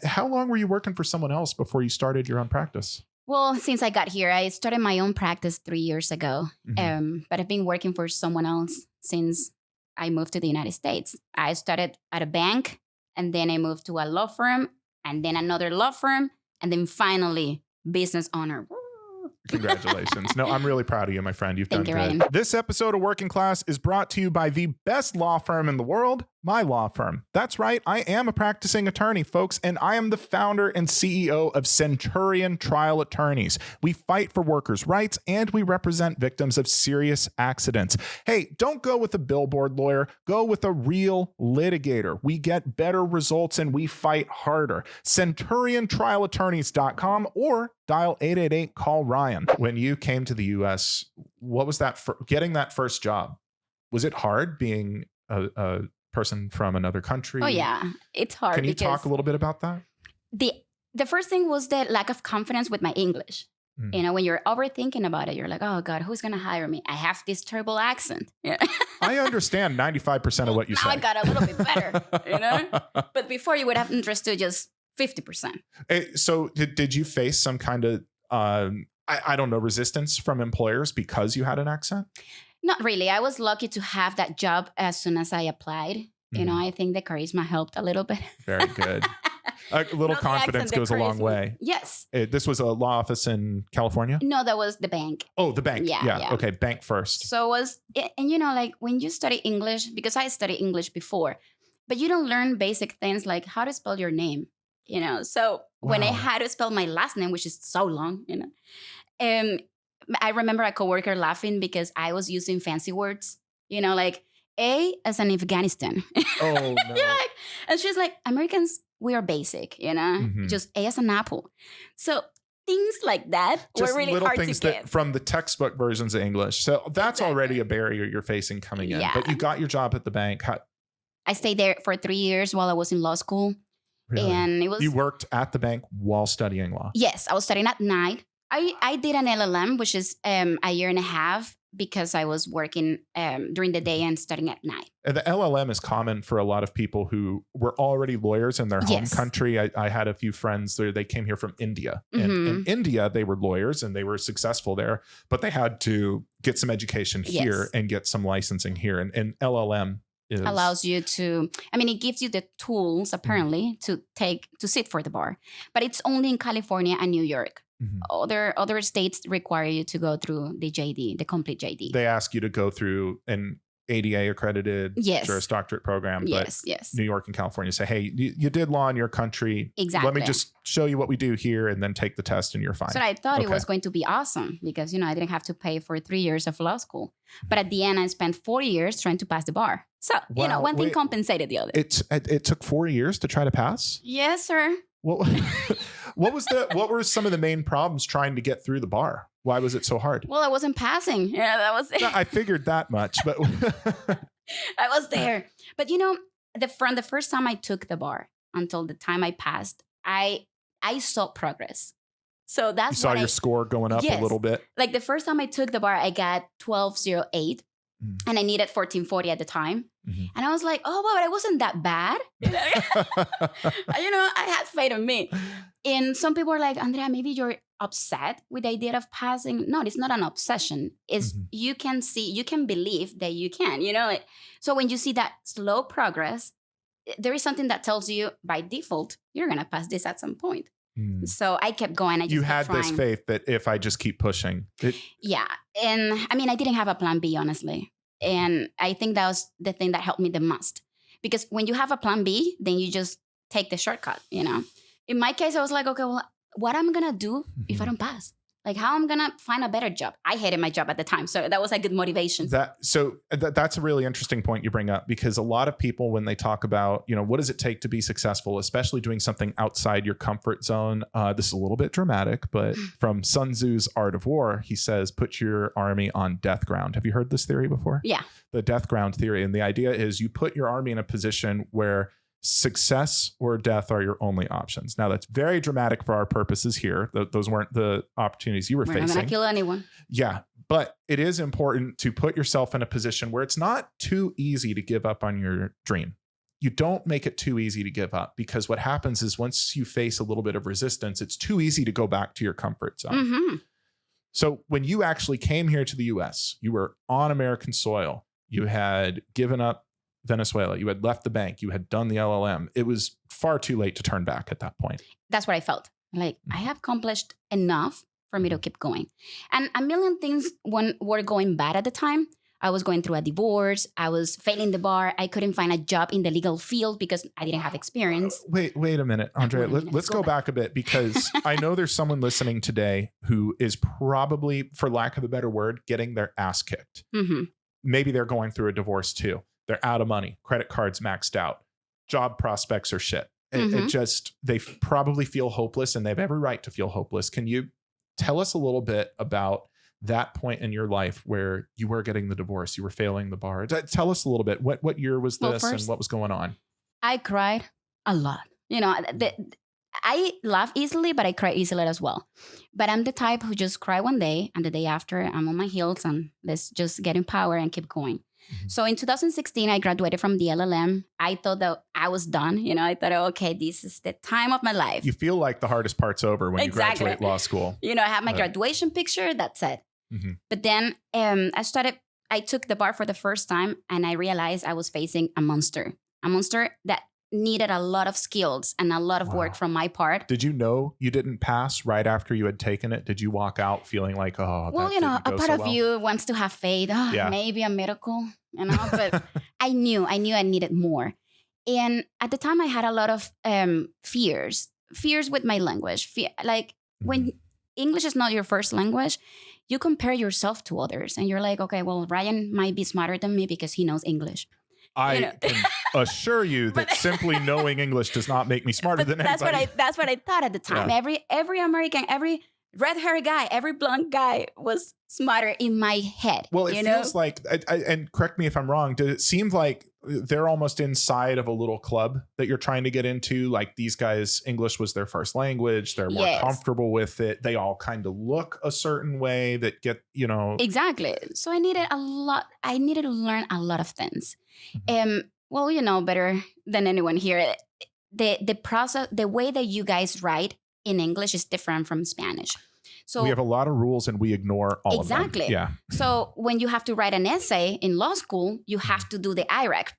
How long were you working for someone else before you started your own practice? Well, since I got here, I started my own practice 3 years ago. But I've been working for someone else since I moved to the United States. I started at a bank, and then I moved to a law firm, and then another law firm, and then finally business owner. Congratulations. No, I'm really proud of you, my friend. You've done good. Ryan. This episode of Working Class is brought to you by the best law firm in the world, my law firm. That's right. I am a practicing attorney, folks, and I am the founder and CEO of Centurion Trial Attorneys. We fight for workers' rights and we represent victims of serious accidents. Hey, don't go with a billboard lawyer. Go with a real litigator. We get better results and we fight harder. CenturionTrialAttorneys.com or dial 888-CALL-RYAN. When you came to the U.S., what was that getting that first job? Was it hard being a person from another country? Oh, yeah. It's hard. Can you talk a little bit about that? The first thing was the lack of confidence with my English. When you're overthinking about it, you're like, oh, God, who's going to hire me? I have this terrible accent. I understand 95% of what you say. Now I got a little bit better, But before, you would have understood just 50%. So did you face some kind of, I don't know, resistance from employers because you had an accent? Not really. I was lucky to have that job as soon as I applied. I think the charisma helped a little bit. Very good. A little confidence goes a long way. Yes. This was a law office in California? No, that was the bank. Oh, the bank. Yeah. Okay, bank first. So like when you study English, because I studied English before, but you don't learn basic things like how to spell your name, So when I had to spell my last name, which is so long, I remember a coworker laughing because I was using fancy words, like A as in Afghanistan. Oh, no. And she's like, Americans, we are basic, just A as an apple. So things like that just were really little hard things to get. From the textbook versions of English. So that's already a barrier you're facing coming in. But you got your job at the bank. I stayed there for 3 years while I was in law school. Really? And it was. You worked at the bank while studying law? Yes, I was studying at night. I did an LLM, which is a year and a half, because I was working during the day and studying at night. And the LLM is common for a lot of people who were already lawyers in their home country. I had a few friends there. They came here from India. And in India, they were lawyers and they were successful there, but they had to get some education here and get some licensing here. And LLM allows you to, it gives you the tools, apparently, to sit for the bar. But it's only in California and New York. Other states require you to go through the JD, the complete JD. They ask you to go through an ADA accredited Juris Doctorate program. But New York and California say, hey, you did law in your country. Exactly. Let me just show you what we do here and then take the test and you're fine. So I thought it was going to be awesome because, I didn't have to pay for 3 years of law school. But at the end, I spent 4 years trying to pass the bar. So, one thing compensated the other. It took 4 years to try to pass? Yes, sir. Well, what were some of the main problems trying to get through the bar? Why was it so hard? Well, I wasn't passing. Yeah, that was it. I figured that much, but I was there. But from the first time I took the bar until the time I passed, I saw progress. So that's you saw your score going up a little bit. Like the first time I took the bar, I got 1208. and I needed 1440 at the time. And I was like, oh, well, but it wasn't that bad. I had faith in me. And some people are like, Andrea, maybe you're upset with the idea of passing. No, it's not an obsession. It's you can believe that you can, So when you see that slow progress, there is something that tells you by default, you're going to pass this at some point. So I kept going. You had this faith that if I just keep pushing. Yeah. And I mean, I didn't have a plan B, honestly. And I think that was the thing that helped me the most. Because when you have a plan B, then you just take the shortcut, In my case, I was like, okay, well, what am I going to do if I don't pass? Like, how I'm going to find a better job? I hated my job at the time. So that was a good motivation. That's a really interesting point you bring up, because a lot of people, when they talk about, what does it take to be successful, especially doing something outside your comfort zone. This is a little bit dramatic, but from Sun Tzu's Art of War, he says, put your army on death ground. Have you heard this theory before? Yeah. The death ground theory. And the idea is you put your army in a position where success or death are your only options. Now, that's very dramatic for our purposes here. Those weren't the opportunities you were facing. We're not going to kill anyone. Yeah, but it is important to put yourself in a position where it's not too easy to give up on your dream. You don't make it too easy to give up, because what happens is once you face a little bit of resistance, it's too easy to go back to your comfort zone. So when you actually came here to the US, you were on American soil. You had given up Venezuela. You had left the bank. You had done the LLM. It was far too late to turn back at that point. That's what I felt. Like, I have accomplished enough for me to keep going. And a million things were going bad at the time. I was going through a divorce. I was failing the bar. I couldn't find a job in the legal field because I didn't have experience. Wait a minute, Andrea. Let's go back a bit, because I know there's someone listening today who is probably, for lack of a better word, getting their ass kicked. Maybe they're going through a divorce too. They're out of money. Credit cards maxed out. Job prospects are shit. They probably feel hopeless, and they have every right to feel hopeless. Can you tell us a little bit about that point in your life where you were getting the divorce, you were failing the bar? Tell us a little bit. What year was this, and what was going on? I cried a lot. I laugh easily, but I cry easily as well. But I'm the type who just cry one day, and the day after, I'm on my heels, and let's just get in power and keep going. So in 2016, I graduated from the LLM. I thought that I was done. I thought, okay, this is the time of my life. You feel like the hardest part's over when you graduate law school. I have my graduation picture. That's it. But then I took the bar for the first time, and I realized I was facing a monster that needed a lot of skills and a lot of work from my part. Did you know you didn't pass right after you had taken it? Did you walk out feeling like, a part of you wants to have faith. Maybe a miracle, but I knew I needed more. And at the time I had a lot of fears with my language. When English is not your first language, you compare yourself to others, and you're like, okay, well, Ryan might be smarter than me because he knows English. I can assure you that simply knowing English does not make me smarter than anybody. That's what I thought at the time. Yeah. Every American, every red-haired guy, every blonde guy was smarter in my head. Well, it feels like, and correct me if I'm wrong, does it seem like they're almost inside of a little club that you're trying to get into? Like, these guys, English was their first language. They're more comfortable with it. They all kind of look a certain way that get, Exactly. So I needed to learn a lot of things. Better than anyone here, the process, the way that you guys write in English is different from Spanish. So we have a lot of rules, and we ignore all of them. Exactly. Yeah. So when you have to write an essay in law school, you have to do the IRAC,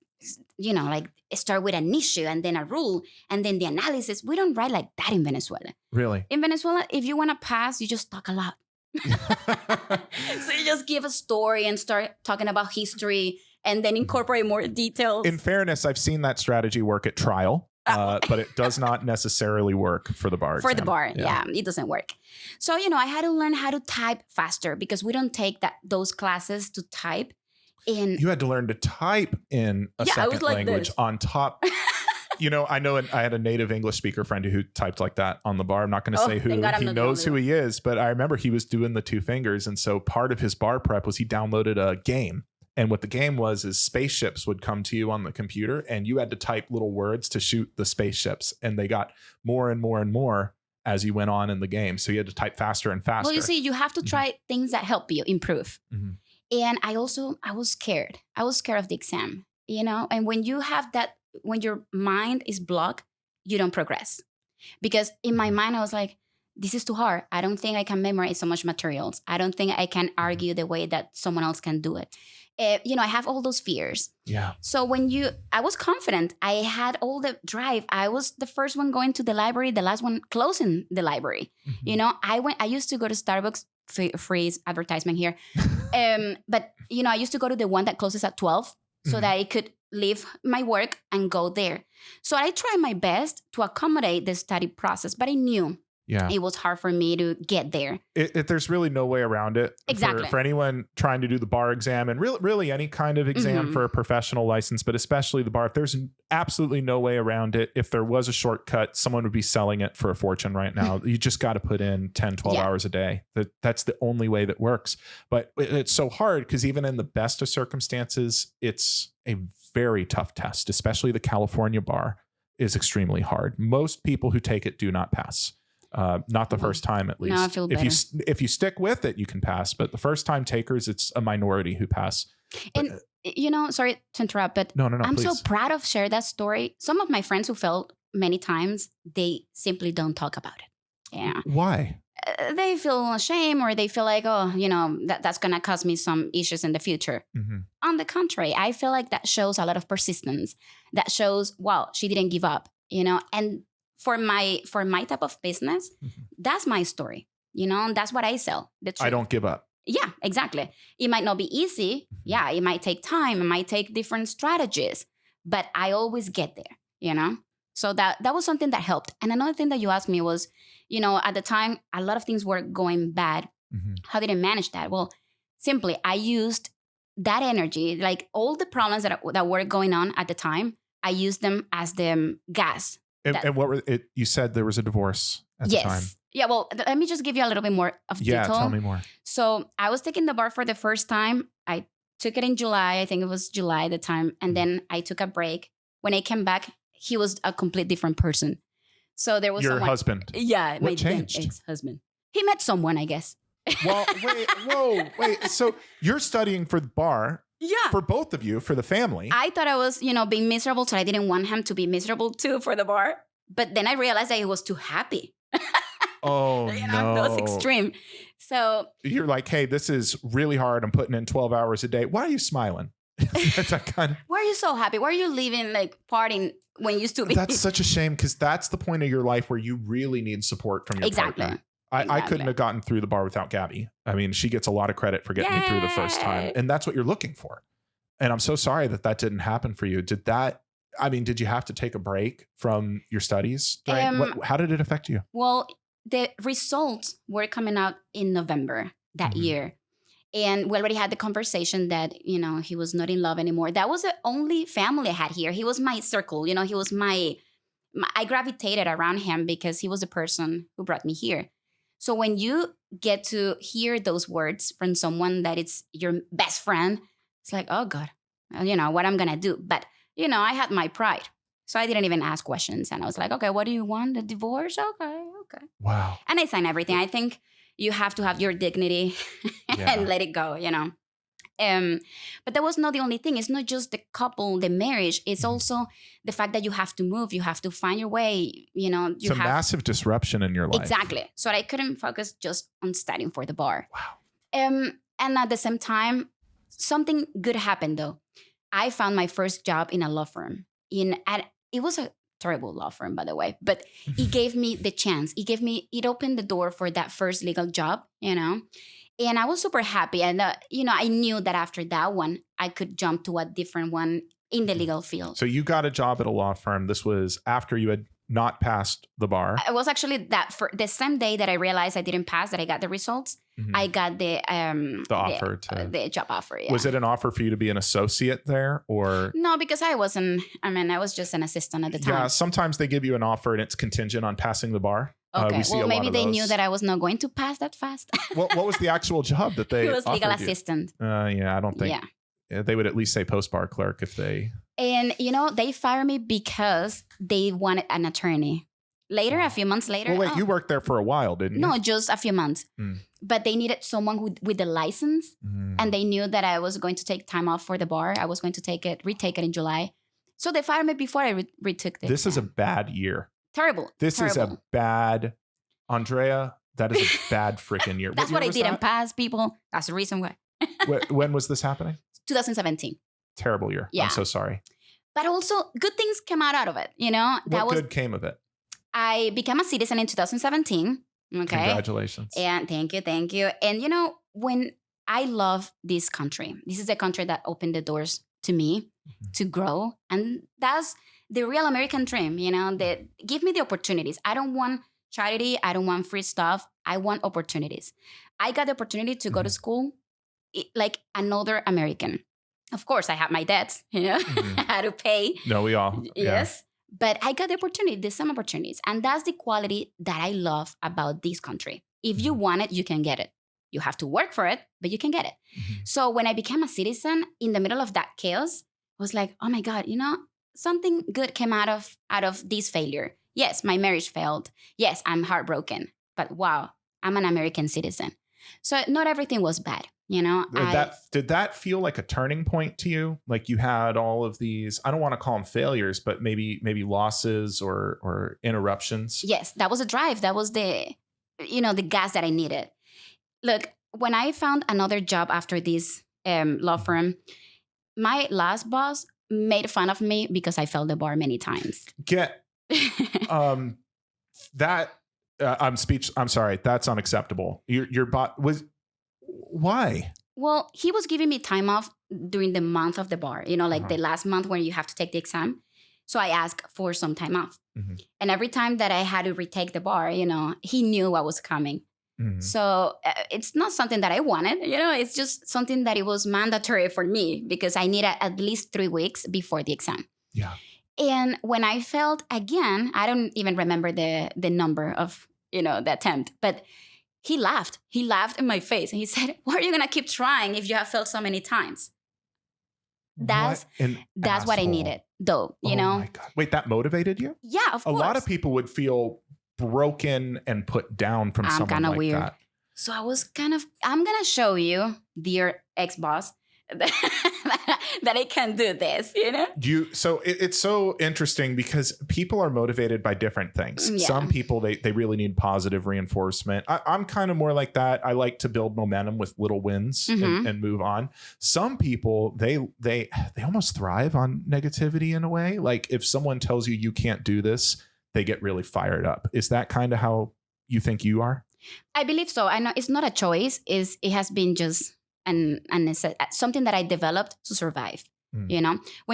like start with an issue and then a rule and then the analysis. We don't write like that in Venezuela. Really? In Venezuela, if you want to pass, you just talk a lot. So you just give a story and start talking about history and then incorporate more details. In fairness, I've seen that strategy work at trial. But it does not necessarily work for the bar exam. For the bar, yeah, it doesn't work. So, I had to learn how to type faster because we don't take those classes to type. You had to learn to type in a second language on top. I know I had a native English speaker friend who typed like that on the bar. I'm not going to say who. He knows who he is, but I remember he was doing the two fingers. And so part of his bar prep was he downloaded a game. And what the game was is spaceships would come to you on the computer, and you had to type little words to shoot the spaceships. And they got more and more and more as you went on in the game. So you had to type faster and faster. Well, you see, you have to try things that help you improve. And I was scared. I was scared of the exam, and when you have that, when your mind is blocked, you don't progress. Because in my mind, I was like, this is too hard. I don't think I can memorize so much materials. I don't think I can argue the way that someone else can do it. I have all those fears. Yeah. So I was confident. I had all the drive. I was the first one going to the library, the last one closing the library. I used to go to Starbucks, free advertisement here. But I used to go to the one that closes at 12 so that I could leave my work and go there. So I tried my best to accommodate the study process, but I knew it was hard for me to get there. There's really no way around it. Exactly. For anyone trying to do the bar exam, and really any kind of exam for a professional license, but especially the bar, if there's absolutely no way around it, if there was a shortcut, someone would be selling it for a fortune right now. You just got to put in 10, 12 hours a day. That's the only way that works. But it's so hard because even in the best of circumstances, it's a very tough test, especially the California bar is extremely hard. Most people who take it do not pass. Not the first time, at least. No, I feel better. If you stick with it, you can pass. But the first time takers, it's a minority who pass. And sorry to interrupt, but no, I'm please. so proud of share that story. Some of my friends who failed many times, they simply don't talk about it. Yeah. Why? They feel ashamed, or they feel like, that's going to cause me some issues in the future. On the contrary, I feel like that shows a lot of persistence. That shows, wow, she didn't give up, and for my type of business, that's my story. That's what I sell. I don't give up. Yeah, exactly. It might not be easy. Yeah, it might take time. It might take different strategies, but I always get there, So that was something that helped. And another thing that you asked me was, at the time, a lot of things were going bad. How did I manage that? Well, simply, I used that energy, like all the problems that were going on at the time, I used them as the gas. And what were it? You said there was a divorce at the time. Yeah. Well, let me just give you a little bit more of detail. Yeah, tell me more. So I was taking the bar for the first time. I took it in July. I think it was July at the time. And then I took a break. When I came back, he was a complete different person. So there was your husband. Yeah, what changed? Ex-husband. He met someone, I guess. Well, wait. So you're studying for the bar. Yeah. For both of you, for the family. I thought I was, being miserable, so I didn't want him to be miserable too for the bar. But then I realized that he was too happy. Oh, no. That was extreme. So you're like, hey, this is really hard. I'm putting in 12 hours a day. Why are you smiling? That's that kind of... Why are you so happy? Why are you leaving, partying when you used to be? That's such a shame, because that's the point of your life where you really need support from your partner. I couldn't have gotten through the bar without Gabby. I mean, she gets a lot of credit for getting me through the first time. And that's what you're looking for. And I'm so sorry that didn't happen for you. Did you have to take a break from your studies? How did it affect you? Well, the results were coming out in November that year. And we already had the conversation that, he was not in love anymore. That was the only family I had here. He was my circle. He was I gravitated around him because he was the person who brought me here. So when you get to hear those words from someone that it's your best friend, it's like, oh God, what I'm going to do. But, I had my pride. So I didn't even ask questions. And I was like, okay, what do you want? A divorce? Okay. Wow. And I signed everything. I think you have to have your dignity and let it go, But that was not the only thing. It's not just the couple, the marriage. It's also the fact that you have to move. You have to find your way. It's a massive disruption in your life. Exactly. So I couldn't focus just on studying for the bar. Wow. And at the same time, something good happened though. I found my first job in a law firm. It was a terrible law firm, by the way, but it gave me the chance. It opened the door for that first legal job, and I was super happy. And, I knew that after that one, I could jump to a different one in the legal field. So you got a job at a law firm. This was after you had not passed the bar. It was actually that for the same day that I realized I didn't pass, that I got the results. I got the job offer. Yeah. Was it an offer for you to be an associate there, or? No, because I was just an assistant at the time. Yeah, sometimes they give you an offer and it's contingent on passing the bar. Okay, well, maybe they knew that I was not going to pass that fast. What was the actual job that they? It was legal assistant. I don't think. Yeah, they would at least say post-bar clerk if they. And they fired me because they wanted an attorney. Later, a few months later. Well, wait, you worked there for a while, didn't you? No, just a few months. But they needed someone with the license. And they knew that I was going to take time off for the bar. I was going to retake it in July. So they fired me before I retook it. This is a bad year. Terrible. This is a bad, Andrea, that is a bad freaking year. That's what I didn't pass, people. That's the reason why. When was this happening? 2017. Terrible year. Yeah. I'm so sorry. But also, good things came out of it. What good came of it? I became a citizen in 2017. Okay. Congratulations. And thank you. And when I love this country, this is a country that opened the doors to me to grow. And that's the real American dream, that give me the opportunities. I don't want charity. I don't want free stuff. I want opportunities. I got the opportunity to go to school like another American. Of course, I have my debts, I had to pay. No, we all. Yes. But I got the opportunity. There's some opportunities. And that's the quality that I love about this country. If you want it, you can get it. You have to work for it, but you can get it. So when I became a citizen, in the middle of that chaos, I was like, oh my God, something good came out of this failure. Yes, my marriage failed. Yes, I'm heartbroken. But wow, I'm an American citizen. So not everything was bad. Did that feel like a turning point to you? Like you had all of these, I don't want to call them failures, but maybe losses or interruptions. Yes, that was a drive. That was the gas that I needed. Look, when I found another job after this law firm, my last boss made fun of me because I failed the bar many times. I'm sorry. That's unacceptable. Your boss was. Why? Well, he was giving me time off during the month of the bar, the last month when you have to take the exam. So I asked for some time off. And every time that I had to retake the bar, he knew what was coming. So it's not something that I wanted, it's just something that it was mandatory for me because I needed at least 3 weeks before the exam. Yeah. And when I failed again, I don't even remember the number of, the attempt, but he laughed. He laughed in my face and he said, why are you going to keep trying if you have failed so many times? That's what I needed, though, Oh my God. Wait, that motivated you? Yeah, of course. A lot of people would feel broken and put down from someone like weird. that. So I was I'm going to show you, dear ex-boss, that I can do this, So it's so interesting because people are motivated by different things. Yeah. Some people, they really need positive reinforcement. I'm kind of more like that. I like to build momentum with little wins and move on. Some people, they almost thrive on negativity in a way. Like if someone tells you can't do this, they get really fired up. Is that kind of how you think you are? I believe so. I know it's not a choice. It has been just and something that I developed to survive. When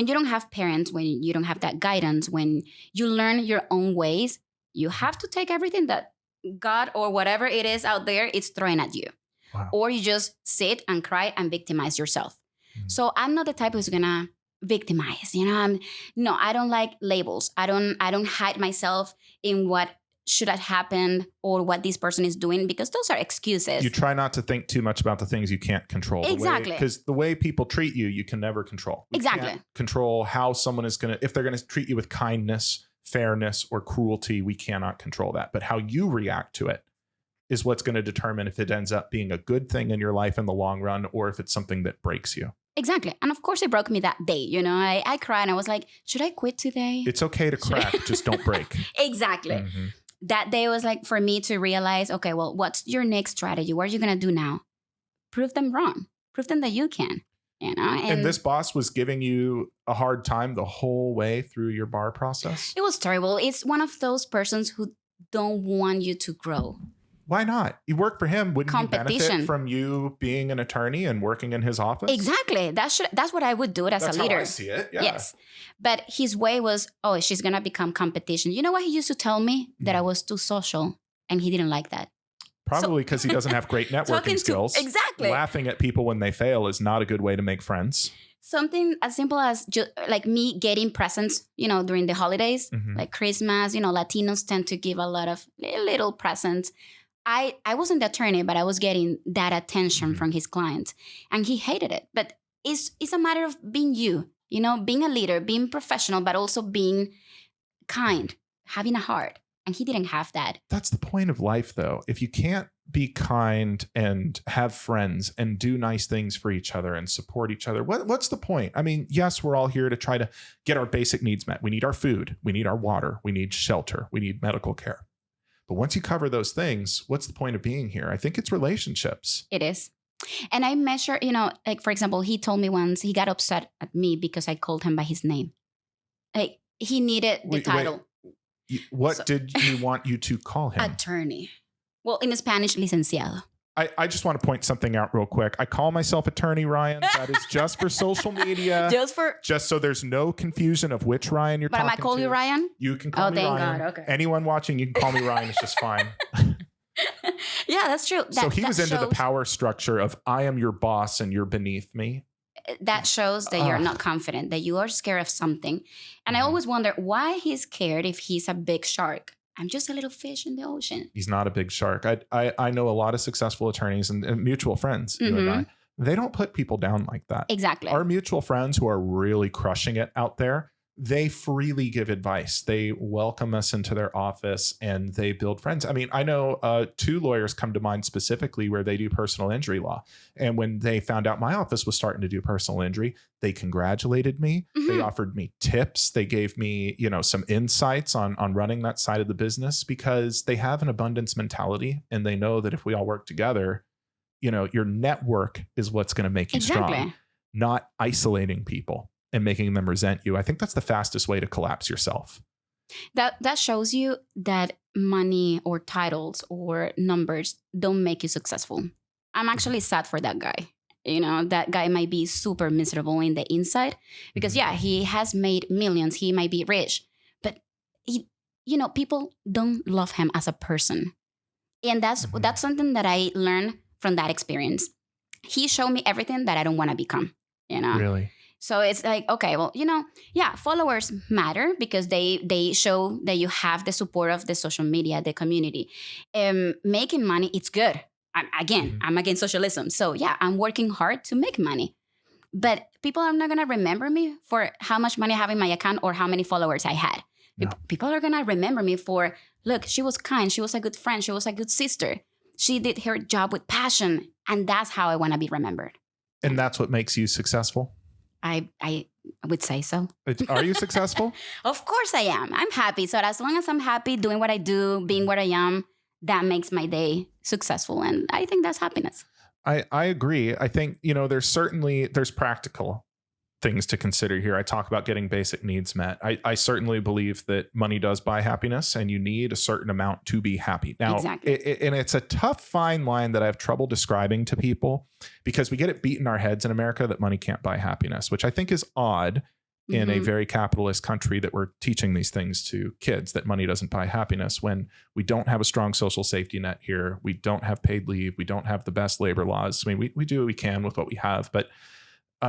you don't have parents, when you don't have that guidance, when you learn your own ways, you have to take everything that God or whatever it is out there is throwing at you. Wow. Or you just sit and cry and victimize yourself. So I'm not the type who's gonna victimize. I don't like labels. I don't hide myself in what should have happened or what this person is doing because those are excuses. You try not to think too much about the things you can't control. Exactly. Because the way people treat you, you can never control. You can't control how someone is if they're going to treat you with kindness, fairness, or cruelty, we cannot control that. But how you react to it is what's going to determine if it ends up being a good thing in your life in the long run or if it's something that breaks you. Exactly. And of course it broke me that day. I cried and I was like, should I quit today? It's okay to crack, just don't break. Exactly. That day was like for me to realize, okay, well, what's your next strategy? What are you going to do now? Prove them wrong. Prove them that you can, And this boss was giving you a hard time the whole way through your bar process? It was terrible. It's one of those persons who don't want you to grow. Why not? You work for him. Wouldn't you benefit from you being an attorney and working in his office? Exactly. That's what I would do it as a leader. That's how I see it. Yeah. Yes. But his way was, she's going to become competition. You know what he used to tell me? That I was too social. And he didn't like that. Probably because he doesn't have great networking skills. Exactly. Laughing at people when they fail is not a good way to make friends. Something as simple as like me getting presents, during the holidays, like Christmas, Latinos tend to give a lot of little presents. I wasn't the attorney, but I was getting that attention from his clients and he hated it. But it's a matter of being being a leader, being professional, but also being kind, having a heart. And he didn't have that. That's the point of life, though. If you can't be kind and have friends and do nice things for each other and support each other, what's the point? I mean, yes, we're all here to try to get our basic needs met. We need our food. We need our water. We need shelter. We need medical care. But once you cover those things, what's the point of being here? I think it's relationships. It is. And I measure, like, for example, he told me once he got upset at me because I called him by his name. Like, he needed the title. What did you want you to call him? Attorney. Well, in Spanish, licenciado. I just want to point something out real quick. I call myself Attorney Ryan. That is just for social media. Just so there's no confusion of which Ryan you're talking to. But am I call you Ryan? You can call me Ryan. Oh, thank God. Okay. Anyone watching, you can call me Ryan. It's just fine. Yeah, that's true. So he was into the power structure of I am your boss and you're beneath me. That shows that you're not confident, that you are scared of something. And I always wonder why he's scared if he's a big shark. I'm just a little fish in the ocean. He's not a big shark. I know a lot of successful attorneys and mutual friends, you and I. They don't put people down like that. Exactly. Our mutual friends who are really crushing it out there, they freely give advice. They welcome us into their office and they build friends. I mean, I know 2 lawyers come to mind specifically where they do personal injury law. And when they found out my office was starting to do personal injury, they congratulated me. They offered me tips. They gave me, some insights on running that side of the business because they have an abundance mentality and they know that if we all work together, your network is what's going to make you strong, not isolating people and making them resent you. I think that's the fastest way to collapse yourself. That shows you that money or titles or numbers don't make you successful. I'm actually sad for that guy. That guy might be super miserable in the inside because he has made millions. He might be rich, but people don't love him as a person. And that's something that I learned from that experience. He showed me everything that I don't want to become, Really? So it's like, okay, well, followers matter because they show that you have the support of the social media, the community. Making money, it's good. I'm against socialism. So I'm working hard to make money. But people are not going to remember me for how much money I have in my account or how many followers I had. No. People are going to remember me for, look, she was kind. She was a good friend. She was a good sister. She did her job with passion. And that's how I want to be remembered. And that's what makes you successful? I would say so. Are you successful? Of course I am. I'm happy. So as long as I'm happy doing what I do, being what I am, that makes my day successful. And I think that's happiness. I agree. I think, there's practical things to consider here. I talk about getting basic needs met. I certainly believe that money does buy happiness and you need a certain amount to be happy. Now, exactly. And it's a tough fine line that I have trouble describing to people because we get it beat in our heads in America that money can't buy happiness, which I think is odd in a very capitalist country that we're teaching these things to kids, that money doesn't buy happiness when we don't have a strong social safety net here. We don't have paid leave. We don't have the best labor laws. I mean, we do what we can with what we have, but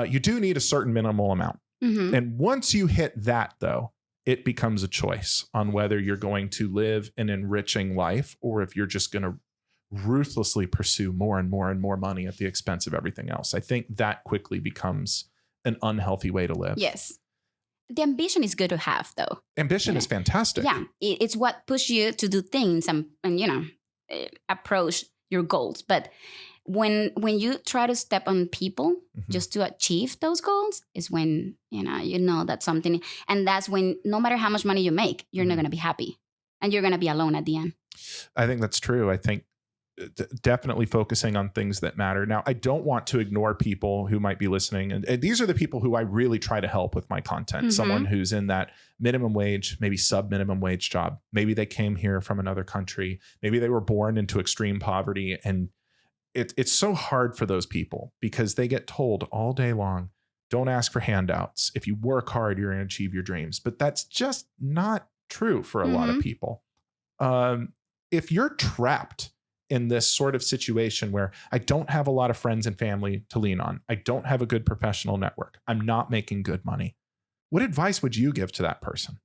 you do need a certain minimal amount. And once you hit that, though, it becomes a choice on whether you're going to live an enriching life or if you're just going to ruthlessly pursue more and more and more money at the expense of everything else. I think that quickly becomes an unhealthy way to live. Yes. The ambition is good to have, though. Ambition is fantastic. Yeah. It's what pushes you to do things and approach your goals. But when you try to step on people just to achieve those goals is when, you know that's something. And that's when no matter how much money you make, you're not going to be happy and you're going to be alone at the end. I think that's true. I think definitely focusing on things that matter. Now, I don't want to ignore people who might be listening. And these are the people who I really try to help with my content. Someone who's in that minimum wage, maybe sub minimum wage job. Maybe they came here from another country. Maybe they were born into extreme poverty. And it's so hard for those people because they get told all day long, don't ask for handouts. If you work hard, you're going to achieve your dreams. But that's just not true for a lot of people. If you're trapped in this sort of situation where I don't have a lot of friends and family to lean on, I don't have a good professional network, I'm not making good money, what advice would you give to that person?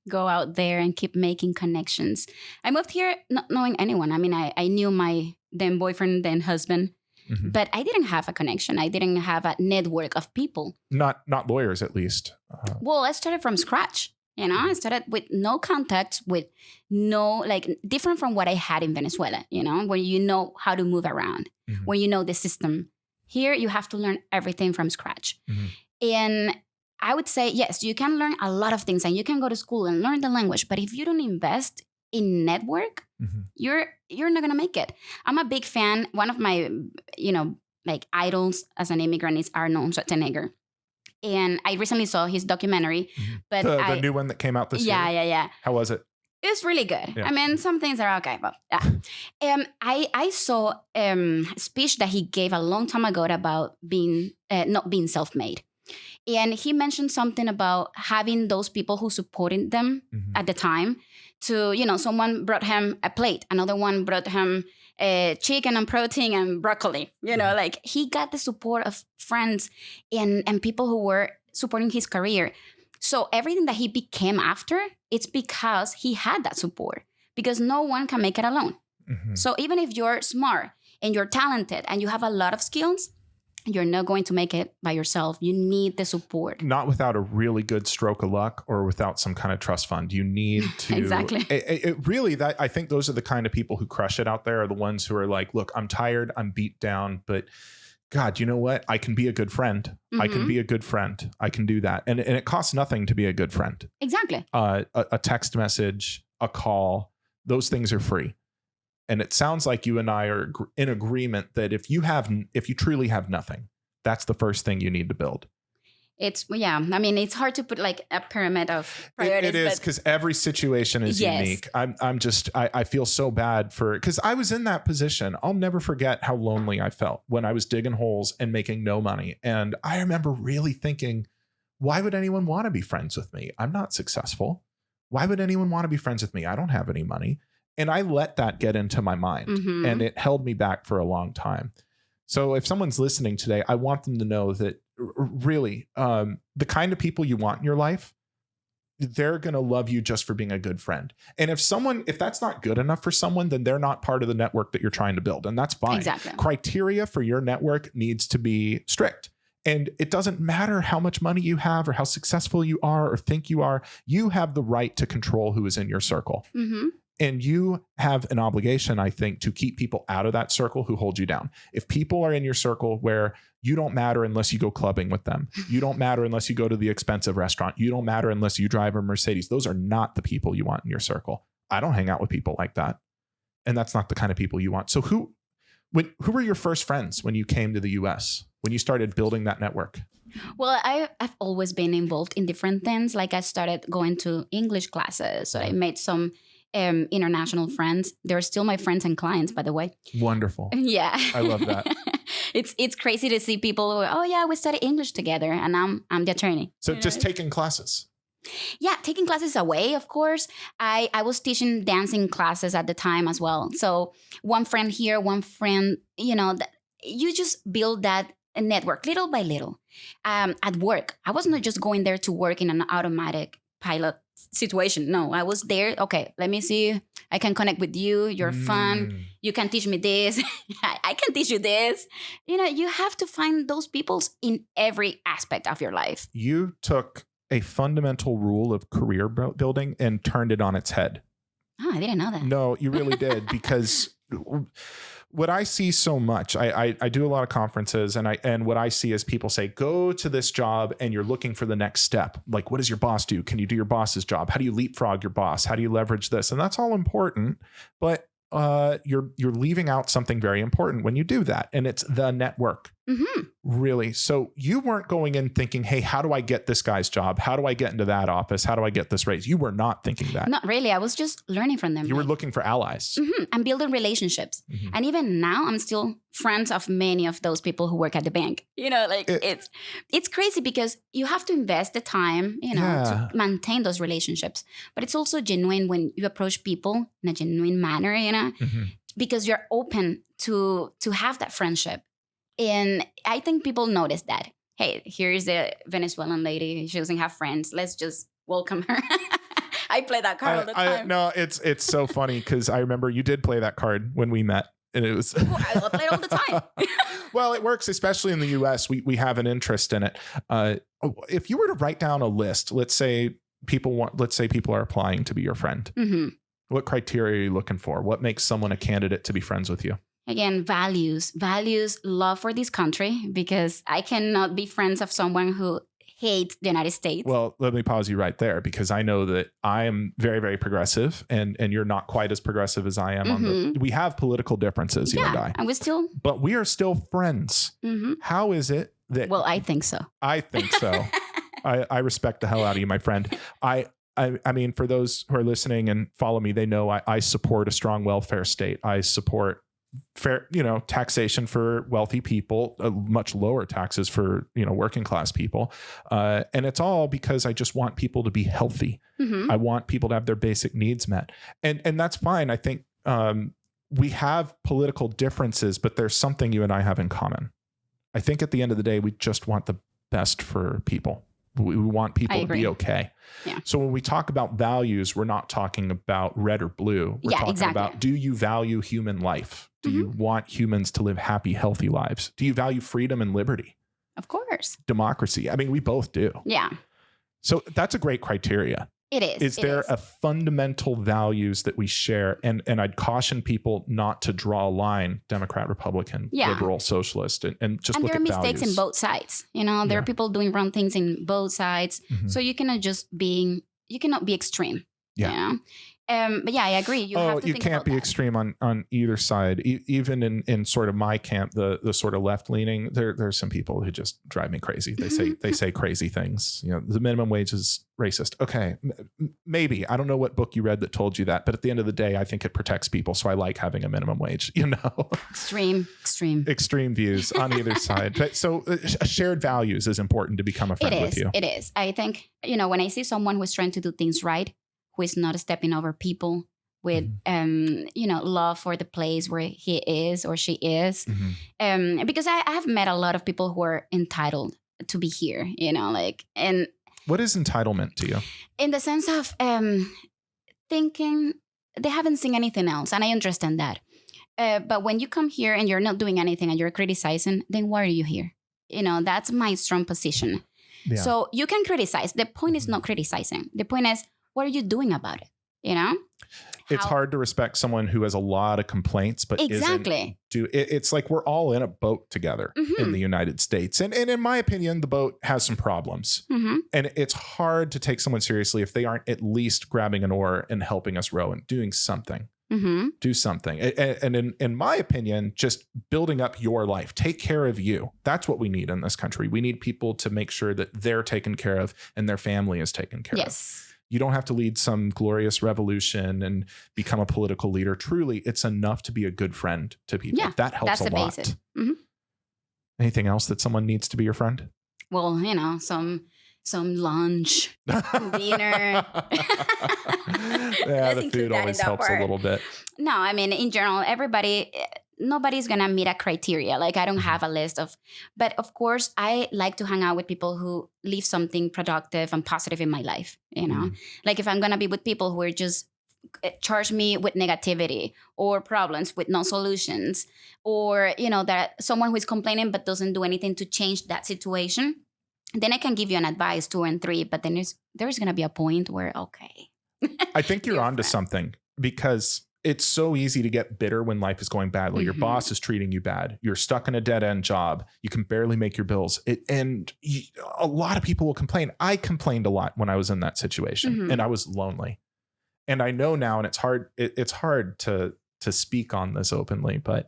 Go out there and keep making connections. I moved here not knowing anyone. I mean, I knew my then boyfriend, then husband, but I didn't have a connection. I didn't have a network of people. Not lawyers, at least. Well, I started from scratch. You know, I started with no contacts, with no, like, different from what I had in Venezuela, you know, where you know how to move around, where you know the system. Here, you have to learn everything from scratch. And I would say, yes, you can learn a lot of things and you can go to school and learn the language. But if you don't invest in network, you're not going to make it. I'm a big fan. One of my, you know, like idols as an immigrant is Arnold Schwarzenegger. And I recently saw his documentary. But the new one that came out this year? Yeah. How was it? It was really good. Yeah. I mean, some things are okay, but yeah. I saw a speech that he gave a long time ago about being not being self-made. And he mentioned something about having those people who supported them at the time to, you know, someone brought him a plate. Another one brought him chicken and protein and broccoli. You know, like he got the support of friends and people who were supporting his career. So everything that he became after, it's because he had that support, because no one can make it alone. So even if you're smart and you're talented and you have a lot of skills, you're not going to make it by yourself. You need the support. Not without a really good stroke of luck or without some kind of trust fund. You need to Exactly. It really, that I think those are the kind of people who crush it out there, are the ones who are like, look, I'm tired, I'm beat down, but God, you know what? I can be a good friend. I can be a good friend. I can do that. And it costs nothing to be a good friend. Exactly. A text message, a call, those things are free. And it sounds like you and I are in agreement that if you truly have nothing, that's the first thing you need to build. I mean, it's hard to put like a pyramid of priorities. It is, because every situation is unique. I feel so bad because I was in that position. I'll never forget how lonely I felt when I was digging holes and making no money. And I remember really thinking, why would anyone want to be friends with me? I'm not successful. Why would anyone want to be friends with me? I don't have any money. And I let that get into my mind, and it held me back for a long time. So if someone's listening today, I want them to know that really the kind of people you want in your life, they're going to love you just for being a good friend. And if that's not good enough for someone, then they're not part of the network that you're trying to build. And that's fine. Exactly. Criteria for your network needs to be strict. And it doesn't matter how much money you have or how successful you are or think you are. You have the right to control who is in your circle. And you have an obligation, I think, to keep people out of that circle who hold you down. If people are in your circle where you don't matter unless you go clubbing with them, you don't matter unless you go to the expensive restaurant, you don't matter unless you drive a Mercedes, those are not the people you want in your circle. I don't hang out with people like that. And that's not the kind of people you want. So who were your first friends when you came to the US, when you started building that network? Well, I've always been involved in different things. Like I started going to English classes. So I made some international friends. They're still my friends and clients, by the way. Wonderful. Yeah. I love that. It's crazy to see people who are, oh yeah, we study English together, and I'm the attorney. So just taking classes. Yeah, taking classes away, of course. I was teaching dancing classes at the time as well. So one friend here, one friend, you know, you just build that network little by little. At work, I was not just going there to work in an automatic pilot situation. No, I was there. Okay, let me see. I can connect with you. You're fun. You can teach me this. I can teach you this. You know, you have to find those people in every aspect of your life. You took a fundamental rule of career building and turned it on its head. Oh, I didn't know that. No, you really did, because what I see so much, I do a lot of conferences, and what I see is people say, go to this job and you're looking for the next step. Like, what does your boss do? Can you do your boss's job? How do you leapfrog your boss? How do you leverage this? And that's all important, but you're leaving out something very important when you do that. And it's the network. Really. So you weren't going in thinking, hey, how do I get this guy's job? How do I get into that office? How do I get this raise? You were not thinking that. Not really. I was just learning from them. You were looking for allies. I'm building relationships. And even now I'm still friends of many of those people who work at the bank. You know, like it's crazy because you have to invest the time, you know, to maintain those relationships. But it's also genuine when you approach people in a genuine manner, you know, because you're open to have that friendship. And I think people notice that. Hey, here's a Venezuelan lady. She doesn't have friends. Let's just welcome her. I play that card all the time. No, it's so funny because I remember you did play that card when we met. And it was I play it all the time. Well, it works, especially in the US. We have an interest in it. If you were to write down a list, let's say let's say people are applying to be your friend. Mm-hmm. What criteria are you looking for? What makes someone a candidate to be friends with you? Again, values, love for this country, because I cannot be friends of someone who hates the United States. Well, let me pause you right there, because I know that I am very, very progressive, and you're not quite as progressive as I am. Mm-hmm. We have political differences, you and I. But we are still friends. Mm-hmm. How is it that? Well, I think so. I think so. I respect the hell out of you, my friend. I mean, for those who are listening and follow me, they know I support a strong welfare state. I support fair, taxation for wealthy people, much lower taxes for, working class people. And it's all because I just want people to be healthy. Mm-hmm. I want people to have their basic needs met. And that's fine. I think we have political differences, but there's something you and I have in common. I think at the end of the day, we just want the best for people. We want people to be okay. Yeah. So when we talk about values, we're not talking about red or blue. We're talking about, do you value human life? Do mm-hmm. you want humans to live happy, healthy lives? Do you value freedom and liberty? Of course. Democracy. I mean, we both do. Yeah. So that's a great criteria. It is. Is there a fundamental values that we share? And I'd caution people not to draw a line, Democrat, Republican, liberal, socialist, and just look at values. And there are mistakes in both sides. There are people doing wrong things in both sides. Mm-hmm. So you cannot be extreme. Yeah. But yeah, I agree. You can't be extreme on either side. Even in sort of my camp, the sort of left leaning, there's some people who just drive me crazy. They say crazy things. The minimum wage is racist. Okay, maybe. I don't know what book you read that told you that, but at the end of the day, I think it protects people. So I like having a minimum wage. Extreme views on either side. But so shared values is important to become a friend with you. It is. I think when I see someone who's trying to do things right, who is not stepping over people with, love for the place where he is or she is. Mm-hmm. Because I have met a lot of people who are entitled to be here, and what is entitlement to you? In the sense of thinking they haven't seen anything else. And I understand that. But when you come here and you're not doing anything and you're criticizing, then why are you here? That's my strong position. Yeah. So you can criticize. The point is not criticizing. The point is, what are you doing about it? It's hard to respect someone who has a lot of complaints, but it's like we're all in a boat together mm-hmm. in the United States. And in my opinion, the boat has some problems. Mm-hmm. And it's hard to take someone seriously if they aren't at least grabbing an oar and helping us row and doing something. Mm-hmm. Do something. And in my opinion, just building up your life, take care of you. That's what we need in this country. We need people to make sure that they're taken care of and their family is taken care of. You don't have to lead some glorious revolution and become a political leader. Truly, it's enough to be a good friend to people. Yeah, that helps a lot. Mm-hmm. Anything else that someone needs to be your friend? Well, some lunch, dinner. Yeah, the food always helps a little bit. No, I mean, in general, nobody's going to meet a criteria. Like I don't have a list but of course I like to hang out with people who leave something productive and positive in my life. Like if I'm going to be with people who are just charge me with negativity or problems with no solutions, or, that someone who is complaining but doesn't do anything to change that situation, then I can give you an advice 2 and 3, but then there's going to be a point where, okay. I think you're onto something, because it's so easy to get bitter when life is going badly. Mm-hmm. Your boss is treating you bad. You're stuck in a dead end job. You can barely make your bills. A lot of people will complain. I complained a lot when I was in that situation, mm-hmm. and I was lonely. And I know now, and it's hard to speak on this openly, but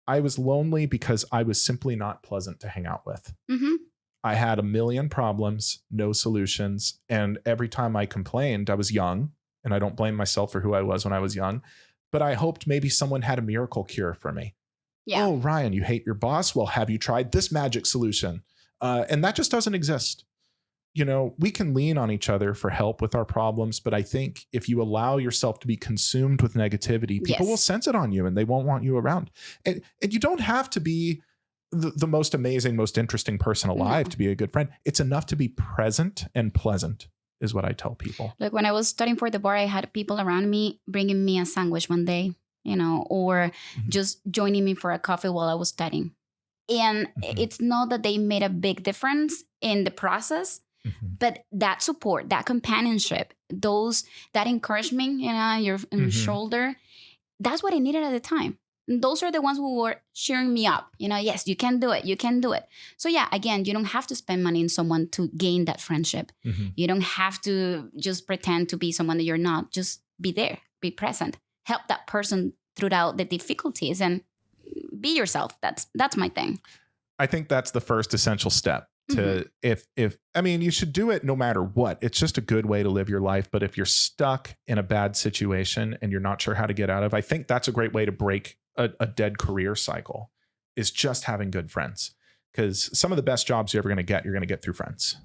I was lonely because I was simply not pleasant to hang out with. Mm-hmm. I had a million problems, no solutions. And every time I complained, I was young, and I don't blame myself for who I was when I was young. But I hoped maybe someone had a miracle cure for me. Yeah. Oh, Ryan, you hate your boss? Well, have you tried this magic solution? And that just doesn't exist. We can lean on each other for help with our problems. But I think if you allow yourself to be consumed with negativity, people will sense it on you and they won't want you around. And you don't have to be the most amazing, most interesting person alive to be a good friend. It's enough to be present and pleasant, is what I tell people. Like when I was studying for the bar, I had people around me bringing me a sandwich one day, or just joining me for a coffee while I was studying. And it's not that they made a big difference in the process, But that support, that companionship, that encouragement, your shoulder, that's what I needed at the time. And those are the ones who were cheering me up. Yes, you can do it. You can do it. So yeah, again, you don't have to spend money in someone to gain that friendship. You don't have to just pretend to be someone that you're not. Just be there, be present, help that person throughout the difficulties, and be yourself. That's my thing. I think that's the first essential step. You should do it no matter what. It's just a good way to live your life. But if you're stuck in a bad situation and you're not sure how to get out of, I think that's a great way to break a dead career cycle, is just having good friends. Because some of the best jobs you're going to get through friends.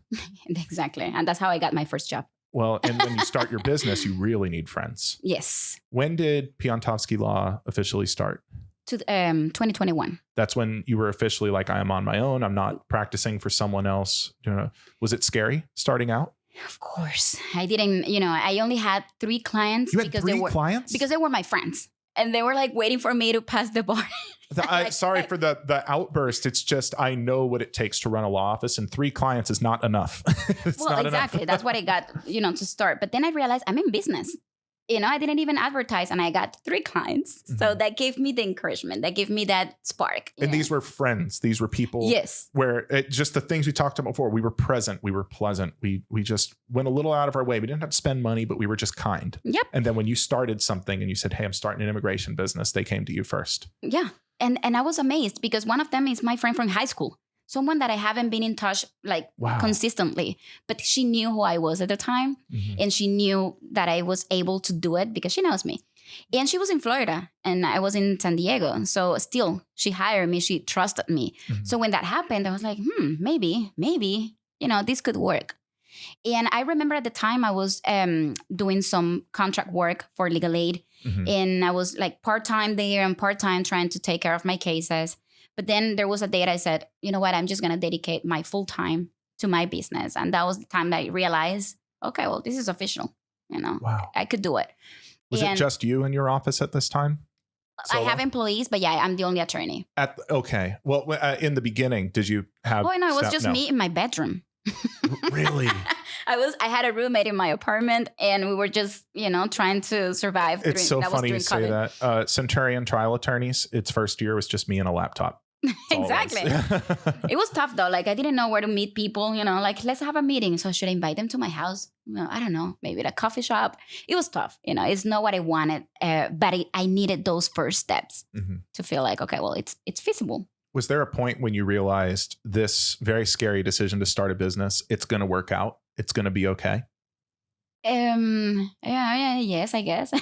Exactly. And that's how I got my first job. Well, and when you start your business, you really need friends. Yes. When did Piontkovski Law officially start? 2021. That's when you were officially like, I am on my own. I'm not practicing for someone else. Was it scary starting out? Of course. I didn't, I only had 3 clients. You had 3 clients? Because they were my friends. And they were like waiting for me to pass the bar. Sorry for the outburst. It's just, I know what it takes to run a law office, and 3 clients is not enough. Well, exactly. That's what I got, to start. But then I realized I'm in business. I didn't even advertise, and I got 3 clients. So that gave me the encouragement. That gave me that spark. And these were friends. These were people. Yes. Where just the things we talked about before, we were present. We were pleasant. We just went a little out of our way. We didn't have to spend money, but we were just kind. Yep. And then when you started something and you said, hey, I'm starting an immigration business, they came to you first. Yeah. And I was amazed because one of them is my friend from high school. Someone that I haven't been in touch consistently, but she knew who I was at the time. And she knew that I was able to do it because she knows me. And she was in Florida and I was in San Diego. So still, she hired me. She trusted me. So when that happened, I was like, maybe, this could work. And I remember at the time I was doing some contract work for legal aid. And I was like part-time there and part-time trying to take care of my cases. But then there was a day that I said, you know what, I'm just going to dedicate my full time to my business. And that was the time that I realized, okay, well, this is official. Wow. I could do it. Was it just you in your office at this time? Solo? I have employees, but yeah, I'm the only attorney. Okay. Well, in the beginning, did you have... Oh, no, it was just me in my bedroom. Really? I had a roommate in my apartment and we were just, trying to survive. It's so funny you say that. Centurion trial attorneys, its first year was just me and a laptop. Exactly. It was tough though. Like I didn't know where to meet people, like let's have a meeting. So should I invite them to my house? Well, I don't know, maybe at a coffee shop. It was tough. It's not what I wanted, but I needed those first steps to feel like, okay, well, it's feasible. Was there a point when you realized this very scary decision to start a business, it's going to work out? It's going to be okay? Yes, I guess.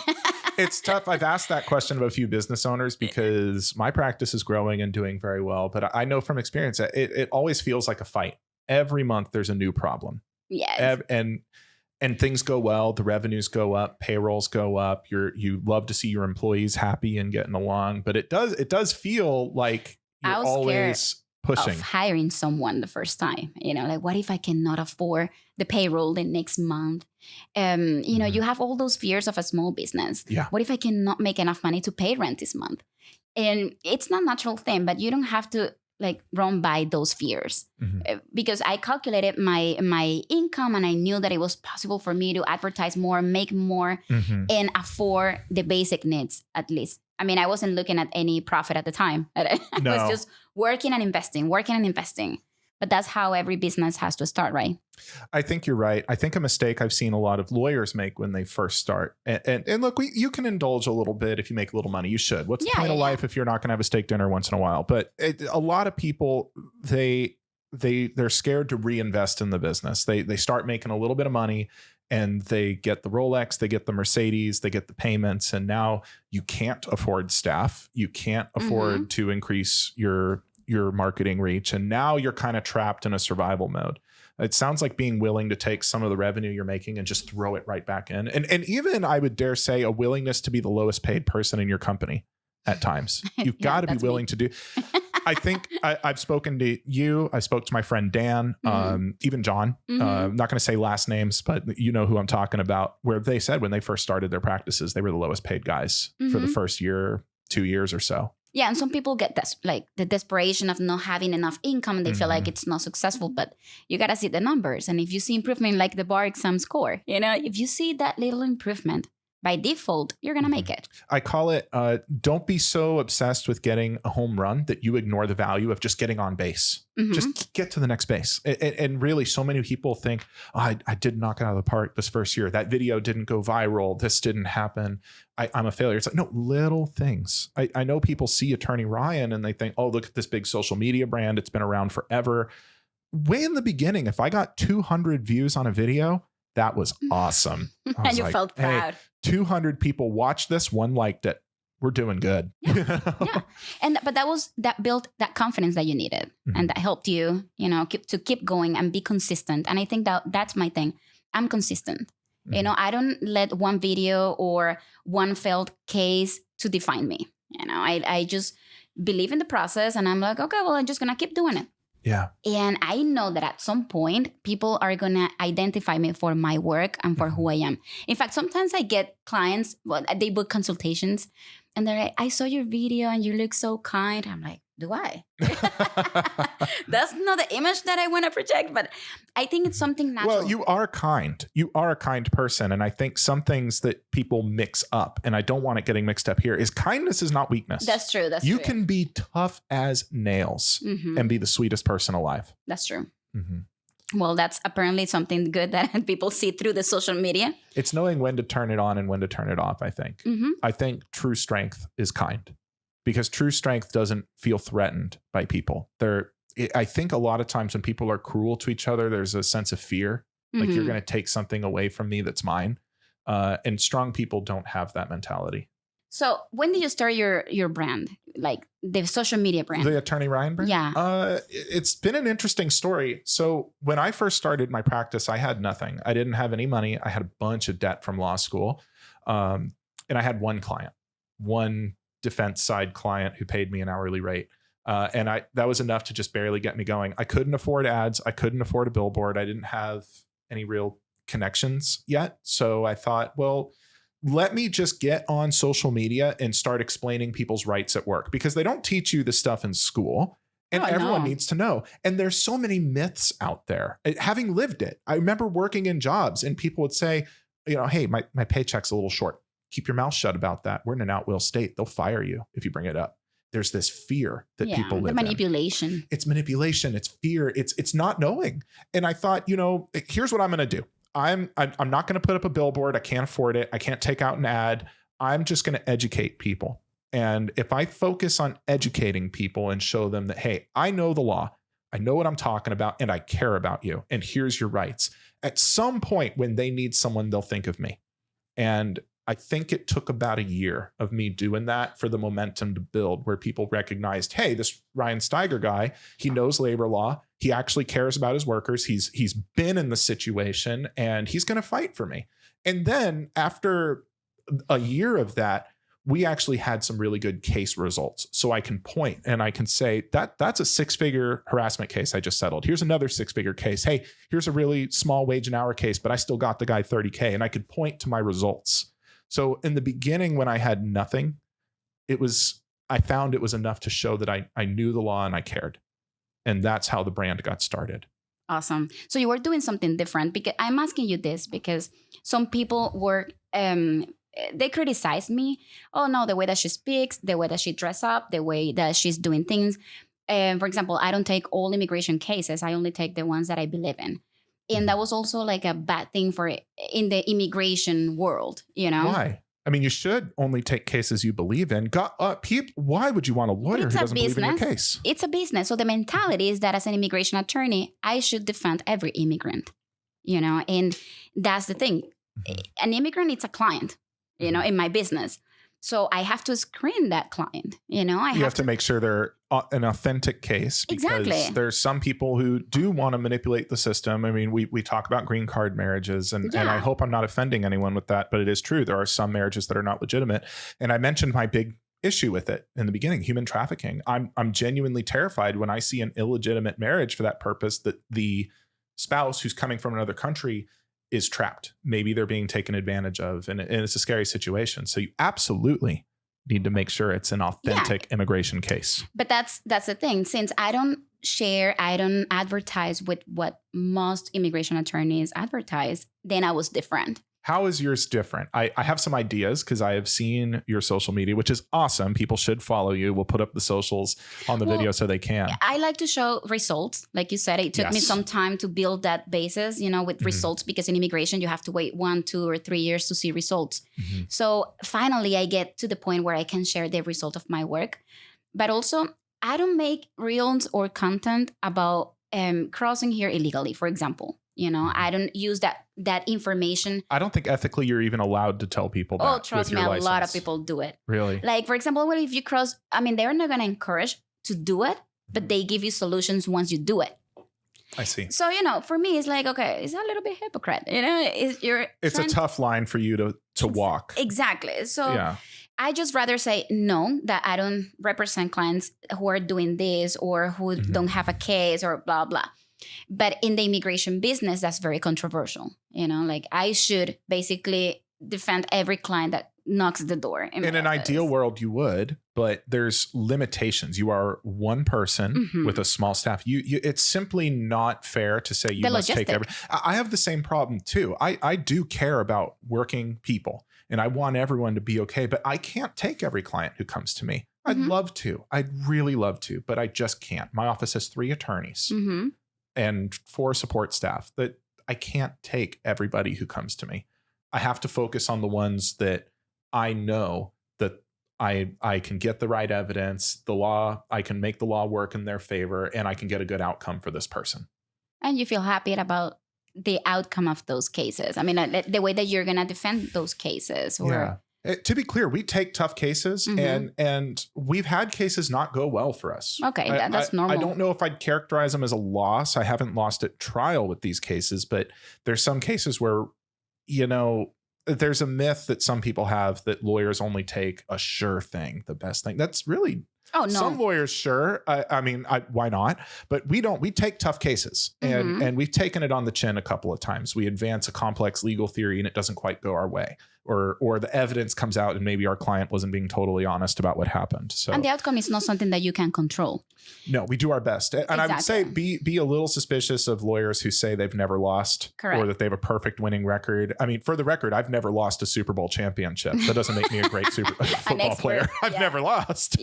It's tough. I've asked that question of a few business owners because my practice is growing and doing very well. But I know from experience that it always feels like a fight. Every month there's a new problem. Yes. And things go well. The revenues go up. Payrolls go up. You love to see your employees happy and getting along. But it does feel like you're always pushing. Of hiring someone the first time, like what if I cannot afford the payroll the next month? You have all those fears of a small business. Yeah. What if I cannot make enough money to pay rent this month? And it's not a natural thing, but you don't have to run by those fears because I calculated my income and I knew that it was possible for me to advertise more, make more, and afford the basic needs at least. I mean, I wasn't looking at any profit at the time. I was just working and investing. But that's how every business has to start, right? I think you're right. I think a mistake I've seen a lot of lawyers make when they first start. And look, you can indulge a little bit if you make a little money. You should. What's the point of life if you're not going to have a steak dinner once in a while? But a lot of people, they're scared to reinvest in the business. They start making a little bit of money and they get the Rolex, they get the Mercedes, they get the payments. And now you can't afford staff. You can't afford to increase your marketing reach. And now you're kind of trapped in a survival mode. It sounds like being willing to take some of the revenue you're making and just throw it right back in. And even I would dare say a willingness to be the lowest paid person in your company at times. You've got to be willing to do. I think I've spoken to you. I spoke to my friend Dan, even John. I'm not going to say last names, but you know who I'm talking about, where they said when they first started their practices, they were the lowest paid guys for the first year, 2 years or so. Yeah, and some people get this, like the desperation of not having enough income, and they feel like it's not successful. But you gotta see the numbers, and if you see improvement, like the bar exam score, if you see that little improvement, by default, you're gonna make it. I call it, don't be so obsessed with getting a home run that you ignore the value of just getting on base. Just get to the next base. And really, so many people think, I did knock it out of the park this first year. That video didn't go viral. This didn't happen. I'm a failure. It's like, no, little things. I know people see Attorney Ryan and they think, oh, look at this big social media brand. It's been around forever. Way in the beginning, if I got 200 views on a video, that was awesome. And you felt proud. Hey, 200 people watched this, one liked it. We're doing good. Yeah. But that built that confidence that you needed, and that helped you, keep going and be consistent. And I think that's my thing. I'm consistent. I don't let one video or one failed case to define me. I just believe in the process, and I'm like, okay, well, I'm just gonna keep doing it. Yeah. And I know that at some point, people are going to identify me for my work and for who I am. In fact, sometimes I get clients, they book consultations, and they're like, I saw your video and you look so kind. I'm like, do I? That's not the image that I want to project, but I think it's something natural. Well, you are kind. You are a kind person. And I think some things that people mix up, and I don't want it getting mixed up here, is kindness is not weakness. That's true. You can be tough as nails and be the sweetest person alive. That's true. Well, that's apparently something good that people see through the social media. It's knowing when to turn it on and when to turn it off, I think. I think true strength is kind. Because true strength doesn't feel threatened by people. I think a lot of times when people are cruel to each other, there's a sense of fear. Like you're going to take something away from me that's mine. And strong people don't have that mentality. So when did you start your brand? Like the social media brand? The Attorney Ryan brand? Yeah. It's been an interesting story. So when I first started my practice, I had nothing. I didn't have any money. I had a bunch of debt from law school. And I had one client, one defense side client who paid me an hourly rate. And that was enough to just barely get me going. I couldn't afford ads. I couldn't afford a billboard. I didn't have any real connections yet. So I thought, well, let me just get on social media and start explaining people's rights at work, because they don't teach you this stuff in school. And everyone needs to know. And there's so many myths out there. Having lived it, I remember working in jobs and people would say, hey, my paycheck's a little short. Keep your mouth shut about that. We're in an at-will state. They'll fire you if you bring it up. There's this fear that people live in. The manipulation. It's manipulation. It's fear. It's not knowing. And I thought, here's what I'm going to do. I'm not going to put up a billboard. I can't afford it. I can't take out an ad. I'm just going to educate people. And if I focus on educating people and show them that, hey, I know the law, I know what I'm talking about, and I care about you, and here's your rights. At some point when they need someone, they'll think of me. And I think it took about a year of me doing that for the momentum to build, where people recognized, hey, this Ryan Steiger guy, he knows labor law. He actually cares about his workers. He's been in the situation and he's going to fight for me. And then after a year of that, we actually had some really good case results. So I can point and I can say that's a 6-figure harassment case I just settled. Here's another 6-figure case. Hey, here's a really small wage an hour case, but I still got the guy $30K, and I could point to my results. So in the beginning, when I had nothing, I found it was enough to show that I knew the law and I cared. And that's how the brand got started. Awesome. So you were doing something different, because I'm asking you this because some people were, they criticized me. Oh no, the way that she speaks, the way that she dresses up, the way that she's doing things. For example, I don't take all immigration cases. I only take the ones that I believe in. And that was also like a bad thing in the immigration world, Why? I mean, you should only take cases you believe in. Why would you want a lawyer who doesn't believe in your case? It's a business. So the mentality is that as an immigration attorney, I should defend every immigrant, and that's the thing. An immigrant, it's a client, in my business. So I have to screen that client, You have to make sure they're an authentic case, because exactly. There's some people who do want to manipulate the system. I mean, we talk about green card marriages, and I hope I'm not offending anyone with that, but it is true. There are some marriages that are not legitimate. And I mentioned my big issue with it in the beginning, human trafficking. I'm genuinely terrified when I see an illegitimate marriage for that purpose, that the spouse who's coming from another country is trapped. Maybe they're being taken advantage of, and it's a scary situation. So you absolutely need to make sure it's an authentic immigration case. But that's the thing. Since I don't advertise with what most immigration attorneys advertise, then I was different. How is yours different? I have some ideas because I have seen your social media, which is awesome. People should follow you. We'll put up the socials on the video so they can. I like to show results. Like you said, it took me some time to build that basis, with results, because in immigration, you have to wait 1, 2, or 3 years to see results. So finally, I get to the point where I can share the result of my work. But also, I don't make reels or content about crossing here illegally, for example. I don't use that information. I don't think ethically you're even allowed to tell people that. Oh, trust me, a lot of people do it. Really? Like, for example, if you cross, they're not going to encourage to do it, but they give you solutions once you do it. I see. So, for me, it's like, okay, it's a little bit hypocrite. It's a tough line for you to walk. Exactly. So I just rather say no, that I don't represent clients who are doing this or who don't have a case or blah, blah. But in the immigration business, that's very controversial. Like I should basically defend every client that knocks the door. In an ideal world, you would, but there's limitations. You are one person with a small staff. It's simply not fair to say you must take every. I have the same problem too. I do care about working people and I want everyone to be okay, but I can't take every client who comes to me. I'd love to. I'd really love to, but I just can't. My office has 3 attorneys. And 4 support staff that I can't take everybody who comes to me. I have to focus on the ones that I know that I can get the right evidence, the law, I can make the law work in their favor, and I can get a good outcome for this person. And you feel happy about the outcome of those cases. The way that you're going to defend those cases. To be clear, we take tough cases and we've had cases not go well for us. Okay, that's normal. I don't know if I'd characterize them as a loss. I haven't lost at trial with these cases, but there's some cases where, there's a myth that some people have that lawyers only take a sure thing, the best thing. That's really... Oh, no. Some lawyers, sure. Why not? But we don't. We take tough cases and we've taken it on the chin a couple of times. We advance a complex legal theory and it doesn't quite go our way. Or the evidence comes out and maybe our client wasn't being totally honest about what happened. So, and the outcome is not something that you can control. No, we do our best. And I would say be a little suspicious of lawyers who say they've never lost. Correct. Or that they have a perfect winning record. For the record, I've never lost a Super Bowl championship. That doesn't make me a great football player. I've never lost.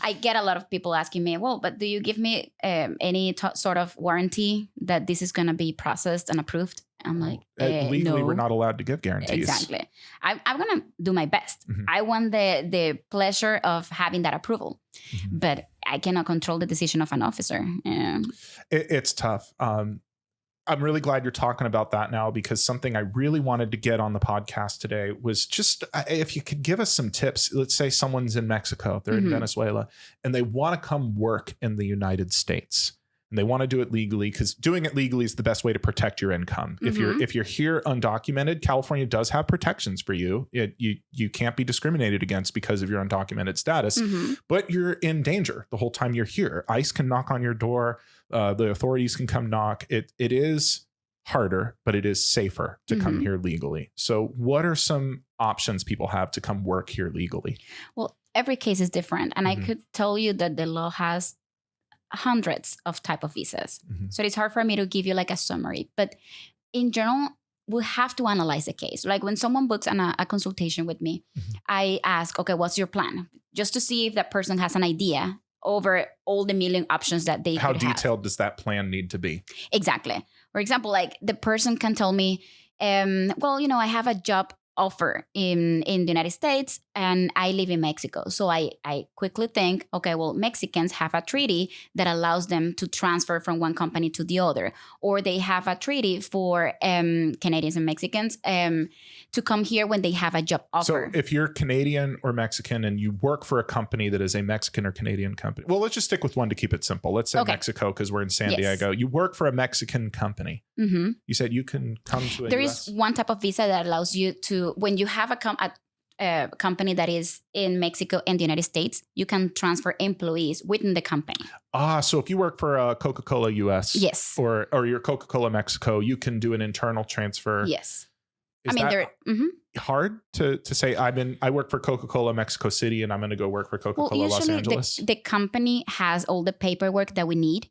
I get a lot of people asking me, well, but do you give me any sort of warranty that this is going to be processed and approved? I'm like, legally, no. We're not allowed to give guarantees. Exactly. I'm going to do my best. I want the pleasure of having that approval, but I cannot control the decision of an officer. It's tough. I'm really glad you're talking about that now, because something I really wanted to get on the podcast today was just if you could give us some tips. Let's say someone's in Mexico, they're in Venezuela, and they want to come work in the United States. And they want to do it legally, because doing it legally is the best way to protect your income. If you're here undocumented, California does have protections for you. You can't be discriminated against because of your undocumented status, but you're in danger the whole time you're here. ICE can knock on your door. The authorities can come knock. It is harder, but it is safer to come here legally. So what are some options people have to come work here legally? Well, every case is different. And I could tell you that the law has hundreds of type of visas. So it's hard for me to give you like a summary, but in general, we have to analyze the case. Like when someone books a consultation with me, I ask, okay, what's your plan? Just to see if that person has an idea over all the million options that they How could have. detailed does that plan need to be? Exactly. For example, like the person can tell me, I have a job offer in the United States and I live in Mexico. So I quickly think, okay, well, Mexicans have a treaty that allows them to transfer from one company to the other, or they have a treaty for Canadians and Mexicans to come here when they have a job offer. So if you're Canadian or Mexican and you work for a company that is a Mexican or Canadian company, well, let's just stick with one to keep it simple. Let's say Mexico, because we're in San Diego. You work for a Mexican company. You said you can come to There is one type of visa that allows you to, when you have a company that is in Mexico and the United States, you can transfer employees within the company. So if you work for Coca-Cola US, yes, or you're Coca-Cola Mexico, you can do an internal transfer. Yes. Is that hard to say, I work for Coca-Cola Mexico City and I'm going to go work for Coca-Cola Los Angeles? The company has all the paperwork that we need.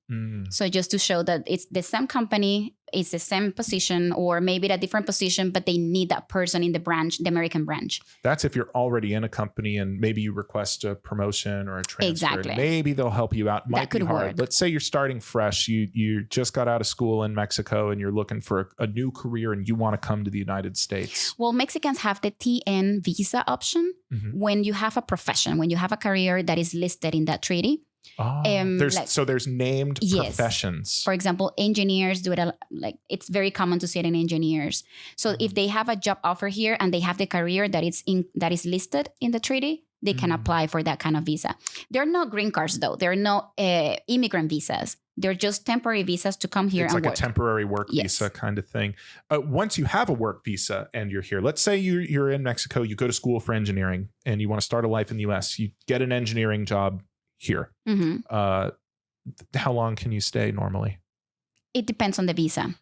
So just to show that it's the same company, it's the same position, or maybe a different position, but they need that person in the branch, the American branch. That's if you're already in a company and maybe you request a promotion or a transfer. Exactly. Maybe they'll help you out. Might be hard. Work. Let's say you're starting fresh. You just got out of school in Mexico and you're looking for a new career and you want to come to the United States. Well, Mexicans have the TN visa option when you have a profession, when you have a career that is listed in that treaty. Oh, there's named professions. For example, engineers do it it's very common to see it in engineers. So if they have a job offer here and they have the career that is listed in the treaty, they can apply for that kind of visa. There are no green cards though. There are no immigrant visas. They're just temporary visas to come here and work. It's like a temporary work visa kind of thing. Once you have a work visa and you're here, let's say you're in Mexico, you go to school for engineering and you want to start a life in the US, you get an engineering job here. How long can you stay normally? It depends on the visa.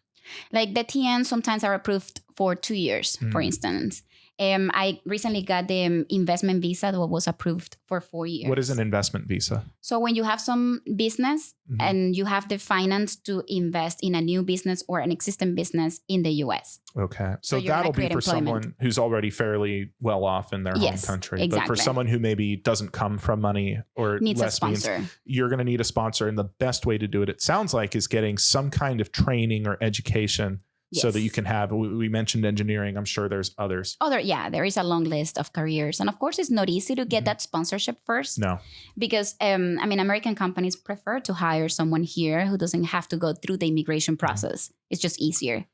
Like the TN sometimes are approved for 2 years, for instance. I recently got the investment visa that was approved for 4 years. What is an investment visa? So when you have some business and you have the finance to invest in a new business or an existing business in the US. Okay. So that'll be for someone who's already fairly well off in their home country. Exactly. But for someone who maybe doesn't come from money or needs less a sponsor. means, you're going to need a sponsor. And the best way to do it, it sounds like, is getting some kind of training or education. Yes. So that you can have, we mentioned engineering. I'm sure there's others. There is a long list of careers. And of course, it's not easy to get that sponsorship first. No. Because, American companies prefer to hire someone here who doesn't have to go through the immigration process. It's just easier.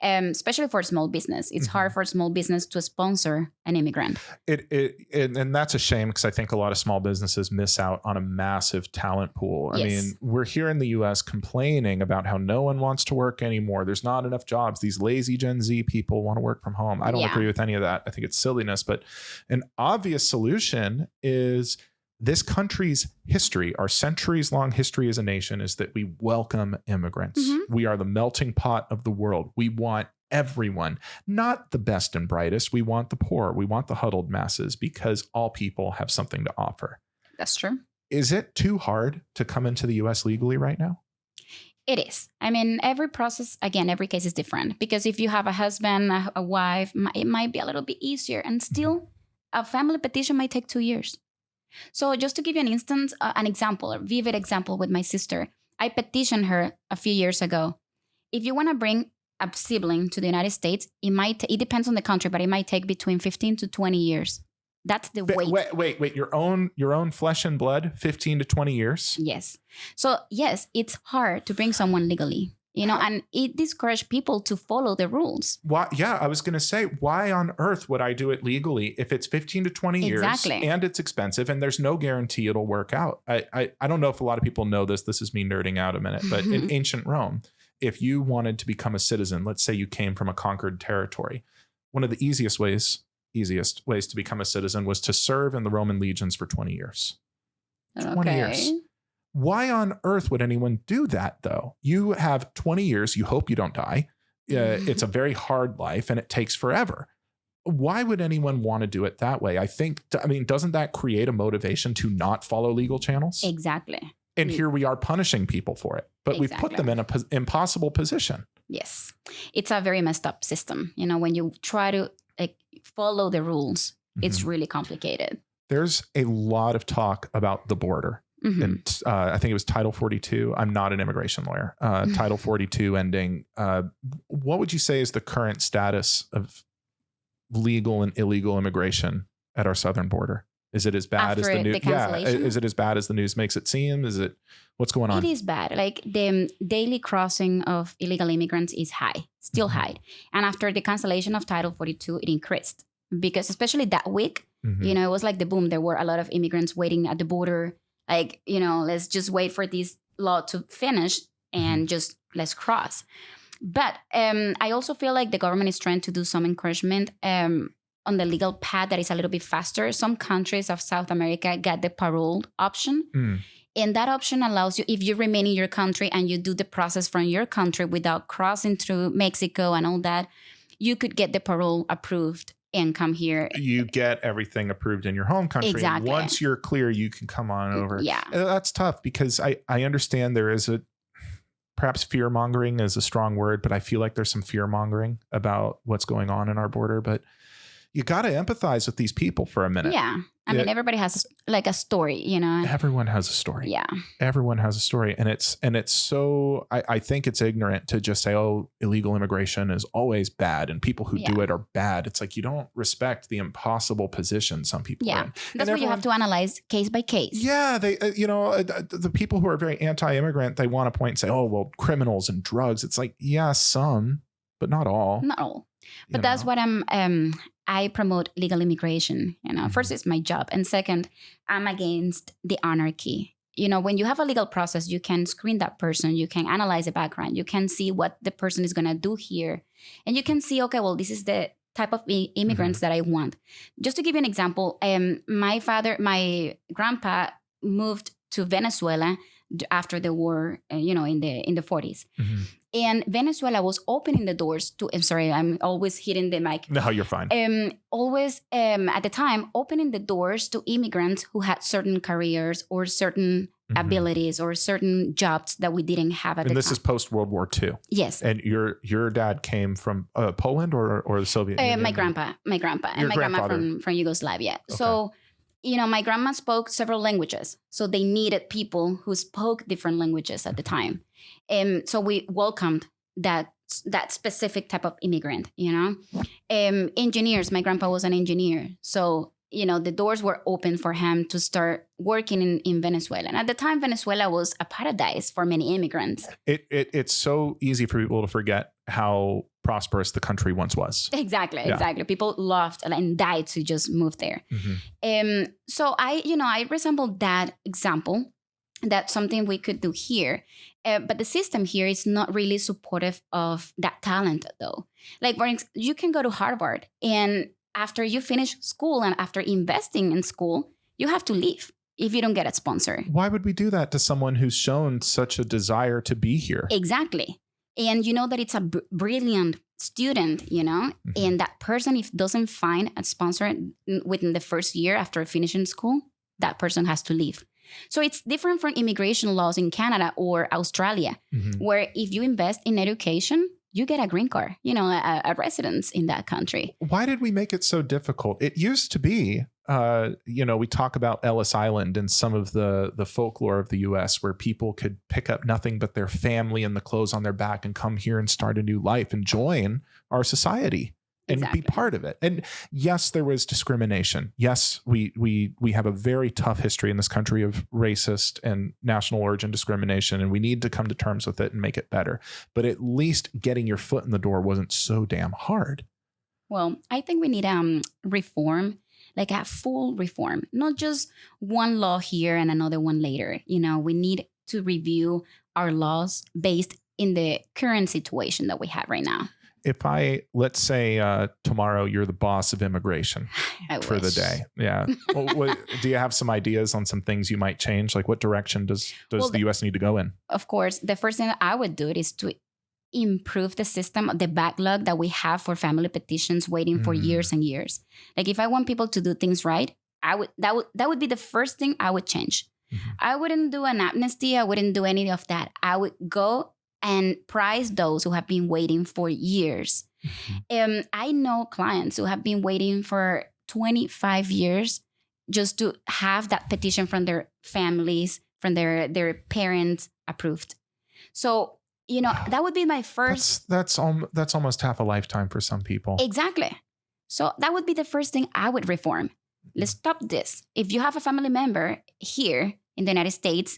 Especially for small business. It's hard for small business to sponsor an immigrant. And that's a shame because I think a lot of small businesses miss out on a massive talent pool. I mean, we're here in the US complaining about how no one wants to work anymore. There's not enough jobs. These lazy Gen Z people want to work from home. I don't agree with any of that. I think it's silliness, but an obvious solution is this country's history, our centuries-long history as a nation, is that we welcome immigrants. We are the melting pot of the world. We want everyone, not the best and brightest. We want the poor. We want the huddled masses because all people have something to offer. That's true. Is it too hard to come into the U.S. legally right now? It is. I mean, every process, again, every case is different because if you have a husband, a wife, it might be a little bit easier. And still, a family petition might take 2 years. So just to give you an example, a vivid example with my sister, I petitioned her a few years ago. If you want to bring a sibling to the United States, it depends on the country, but it might take between 15 to 20 years. That's the wait. Wait, your own flesh and blood, 15 to 20 years? Yes. So yes, it's hard to bring someone legally. And it discourages people to follow the rules. Why? Yeah, I was going to say, why on earth would I do it legally if it's 15 to 20 years and it's expensive and there's no guarantee it'll work out? I don't know if a lot of people know this. This is me nerding out a minute, but in ancient Rome, if you wanted to become a citizen, let's say you came from a conquered territory, one of the easiest ways to become a citizen was to serve in the Roman legions for 20 years. 20 years. Why on earth would anyone do that, though? You have 20 years. You hope you don't die. It's a very hard life and it takes forever. Why would anyone want to do it that way? Doesn't that create a motivation to not follow legal channels? Exactly. And here we are punishing people for it, but we've put them in an impossible position. Yes. It's a very messed up system. When you try to follow the rules, it's really complicated. There's a lot of talk about the border. And I think it was Title 42. I'm not an immigration lawyer. Title 42 ending. What would you say is the current status of legal and illegal immigration at our southern border? Is it as bad as the news? Is it as bad as the news makes it seem? What's going on? It is bad. Like the daily crossing of illegal immigrants is still high. And after the cancellation of Title 42, it increased because especially that week, it was like the boom. There were a lot of immigrants waiting at the border. Let's just wait for this law to finish and just let's cross. But I also feel like the government is trying to do some encouragement on the legal path that is a little bit faster. Some countries of South America got the parole option. And that option allows you, if you remain in your country and you do the process from your country without crossing through Mexico and all that, you could get the parole approved and come here. You get everything approved in your home country. Exactly. And once you're clear, you can come on over. Yeah. And that's tough because I understand there is perhaps fear mongering is a strong word, but I feel like there's some fear mongering about what's going on in our border. But you got to empathize with these people for a minute. Yeah. I mean, everybody has like a story, you know. Everyone has a story. Yeah. Everyone has a story. And it's so, I think it's ignorant to just say, oh, illegal immigration is always bad and people who do it are bad. It's like you don't respect the impossible position some people are in. That's what you have to analyze case by case. Yeah. They, the people who are very anti-immigrant, they want to point and say, oh, well, criminals and drugs. It's like, yeah, some, but not all. Not all. But that's what I promote legal immigration. You know, first, it's my job. And second, I'm against the anarchy. You know, when you have a legal process, you can screen that person. You can analyze the background. You can see what the person is going to do here. And you can see, okay, well, this is the type of immigrants that I want. Just to give you an example, my grandpa moved to Venezuela after the war, in the 40s. And Venezuela was opening the doors to, I'm sorry, I'm always hitting the mic. No, you're fine. Always, at the time, opening the doors to immigrants who had certain careers or certain abilities or certain jobs that we didn't have at the time. And this is post-World War II. Yes. And your dad came from Poland or the Soviet Union? My grandpa. And my grandma from Yugoslavia. Okay. So, my grandma spoke several languages. So they needed people who spoke different languages at the time. So we welcomed that specific type of immigrant, engineers. My grandpa was an engineer. So, the doors were open for him to start working in Venezuela. And at the time, Venezuela was a paradise for many immigrants. It's so easy for people to forget how prosperous the country once was. Exactly. People loved and died to just move there. So I resemble that example. That's something we could do here. But the system here is not really supportive of that talent, though. Like, you can go to Harvard, and after you finish school and after investing in school, you have to leave if you don't get a sponsor. Why would we do that to someone who's shown such a desire to be here? Exactly. And you know that it's a brilliant student, and that person, if doesn't find a sponsor within the first year after finishing school, that person has to leave. So it's different from immigration laws in Canada or Australia, where if you invest in education, you get a green card, a residence in that country. Why did we make it so difficult? It used to be, we talk about Ellis Island and some of the folklore of the U.S. where people could pick up nothing but their family and the clothes on their back and come here and start a new life and join our society. And be part of it. And yes, there was discrimination. Yes, we have a very tough history in this country of racist and national origin discrimination, and we need to come to terms with it and make it better. But at least getting your foot in the door wasn't so damn hard. Well, I think we need reform, like a full reform, not just one law here and another one later. We need to review our laws based in the current situation that we have right now. If let's say tomorrow you're the boss of immigration for the day. Yeah. Well, do you have some ideas on some things you might change? Like what direction does the U.S. need to go in? Of course, the first thing I would do is to improve the system, the backlog that we have for family petitions waiting for years and years. Like if I want people to do things right, that would be the first thing I would change. I wouldn't do an amnesty. I wouldn't do any of that. I would go and prize those who have been waiting for years. I know clients who have been waiting for 25 years just to have that petition from their families, from their parents approved. So, that would be my first. That's almost half a lifetime for some people. Exactly. So that would be the first thing I would reform. Let's stop this. If you have a family member here in the United States,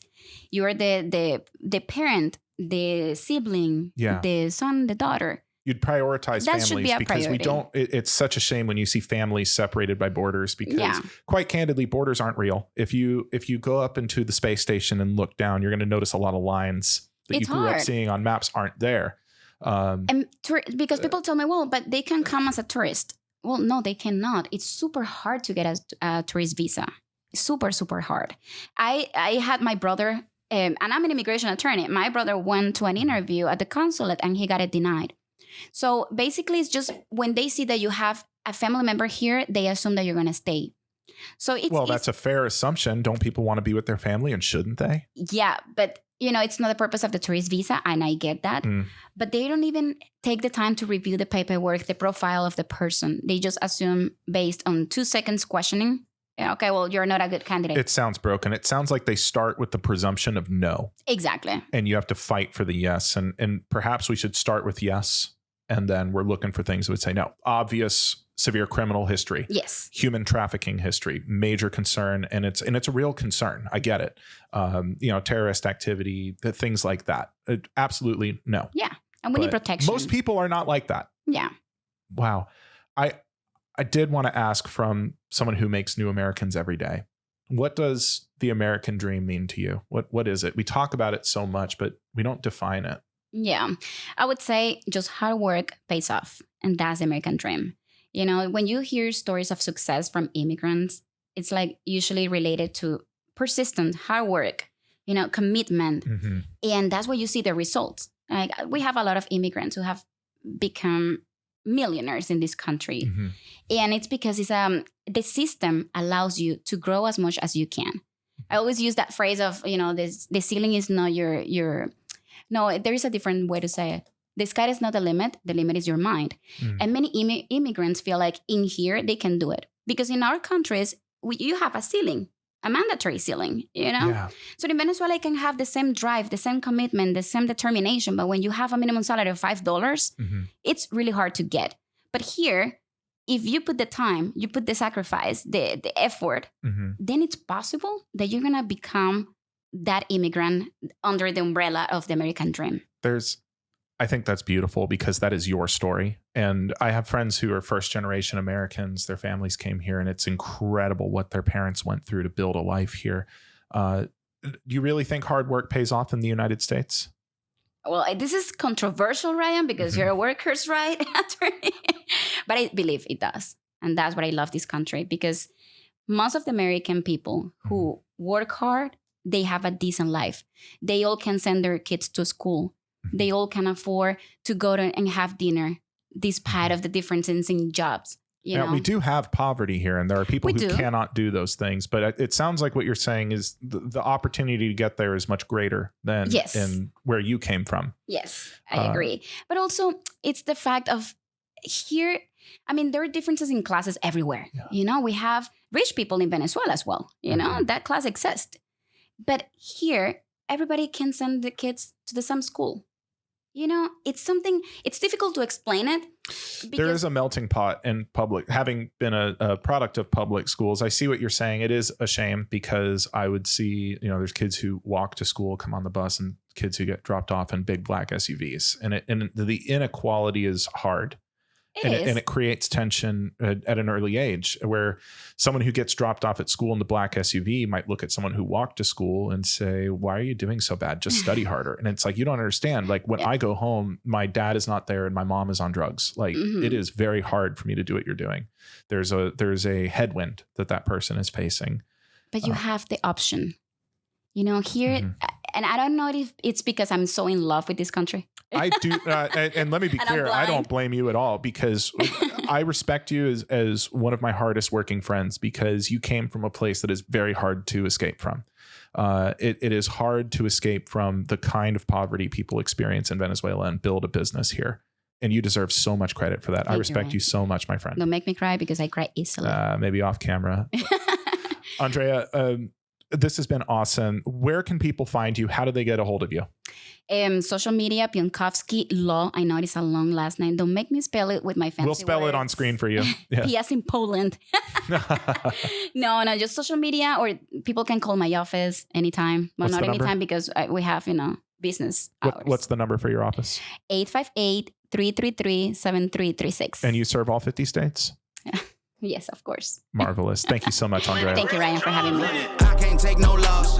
you're the parent, the sibling, the son, the daughter. You'd prioritize that families should be a because priority. We don't. It's such a shame when you see families separated by borders because, quite candidly, borders aren't real. If you go up into the space station and look down, you're going to notice a lot of lines that you grew up seeing on maps aren't there. Because people tell me, well, but they can come as a tourist. Well, no, they cannot. It's super hard to get a tourist visa. Super, super hard. I had my brother. And I'm an immigration attorney. My brother went to an interview at the consulate and he got it denied. So basically, it's just when they see that you have a family member here, they assume that you're going to stay. So that's a fair assumption. Don't people want to be with their family, and shouldn't they? Yeah, but it's not the purpose of the tourist visa, and I get that. But they don't even take the time to review the paperwork, the profile of the person. They just assume based on 2 seconds questioning. Okay, well, you're not a good candidate. It sounds broken. It sounds like they start with the presumption of no. Exactly. And you have to fight for the yes. And perhaps we should start with yes. And then we're looking for things that would say no. Obvious severe criminal history. Yes. Human trafficking history, major concern. And it's a real concern. I get it. Terrorist activity, things like that. Absolutely no. Yeah. And we need protection. Most people are not like that. Yeah. Wow. I did want to ask, from someone who makes new Americans every day, what does the American dream mean to you? What is it? We talk about it so much, but we don't define it. Yeah. I would say just hard work pays off. And that's the American dream. When you hear stories of success from immigrants, it's like usually related to persistent hard work, commitment. Mm-hmm. And that's where you see the results. Like, we have a lot of immigrants who have become millionaires in this country. Mm-hmm. And it's because the system allows you to grow as much as you can. I always use that phrase of, the ceiling is not your no, there is a different way to say it. The sky is not the limit is your mind. Mm. And many immigrants feel like in here they can do it. Because in our countries, you have a ceiling, a mandatory ceiling, Yeah. So in Venezuela, you can have the same drive, the same commitment, the same determination. But when you have a minimum salary of $5, mm-hmm. it's really hard to get. But here, if you put the time, you put the sacrifice, the effort, mm-hmm. then it's possible that you're going to become that immigrant under the umbrella of the American dream. I think that's beautiful, because that is your story. And I have friends who are first generation Americans. Their families came here, and it's incredible what their parents went through to build a life here. Do you really think hard work pays off in the United States? Well, this is controversial, Ryan, because mm-hmm. you're a workers' right attorney. But I believe it does. And that's what I love this country, because most of the American people who work hard, they have a decent life. They all can send their kids to school. They all can afford to go and have dinner, despite of the differences in jobs. We do have poverty here, and there are people who cannot do those things. But it sounds like what you're saying is the opportunity to get there is much greater than in where you came from. Yes, I agree. But also, it's the fact of here. I mean, there are differences in classes everywhere. Yeah. We have rich people in Venezuela as well. That class exists. But here, everybody can send the kids to the same school. It's difficult to explain it. There is a melting pot in public. Having been a product of public schools, I see what you're saying. It is a shame, because I would see, there's kids who walk to school, come on the bus, and kids who get dropped off in big black SUVs. And the inequality is hard. And it creates tension at an early age, where someone who gets dropped off at school in the black SUV might look at someone who walked to school and say, why are you doing so bad? Just study harder. And it's like, you don't understand. Like, when I go home, my dad is not there and my mom is on drugs. Like, mm-hmm. It is very hard for me to do what you're doing. There's a headwind that person is facing. But you have the option, here. Mm-hmm. And I don't know if it's because I'm so in love with this country. I do. And let me be clear. I don't blame you at all, because I respect you as one of my hardest working friends, because you came from a place that is very hard to escape from. It is hard to escape from the kind of poverty people experience in Venezuela and build a business here. And you deserve so much credit for that. I respect you so much, my friend. Don't make me cry, because I cry easily. Maybe off camera. Andrea, this has been awesome. Where can people find you? How do they get a hold of you? Social media, Piontkovski Law. I know it's a long last name. Don't make me spell it with my fancy We'll spell words. It on screen for you. Yeah. P.S. in Poland. No, just social media, or people can call my office anytime. Well, not anytime, because we have, business hours. What's the number for your office? 858-333-7336. And you serve all 50 states? Yes, of course. Marvelous. Thank you so much, Andrea. Thank you, Ryan, for having me. I can't take no loss.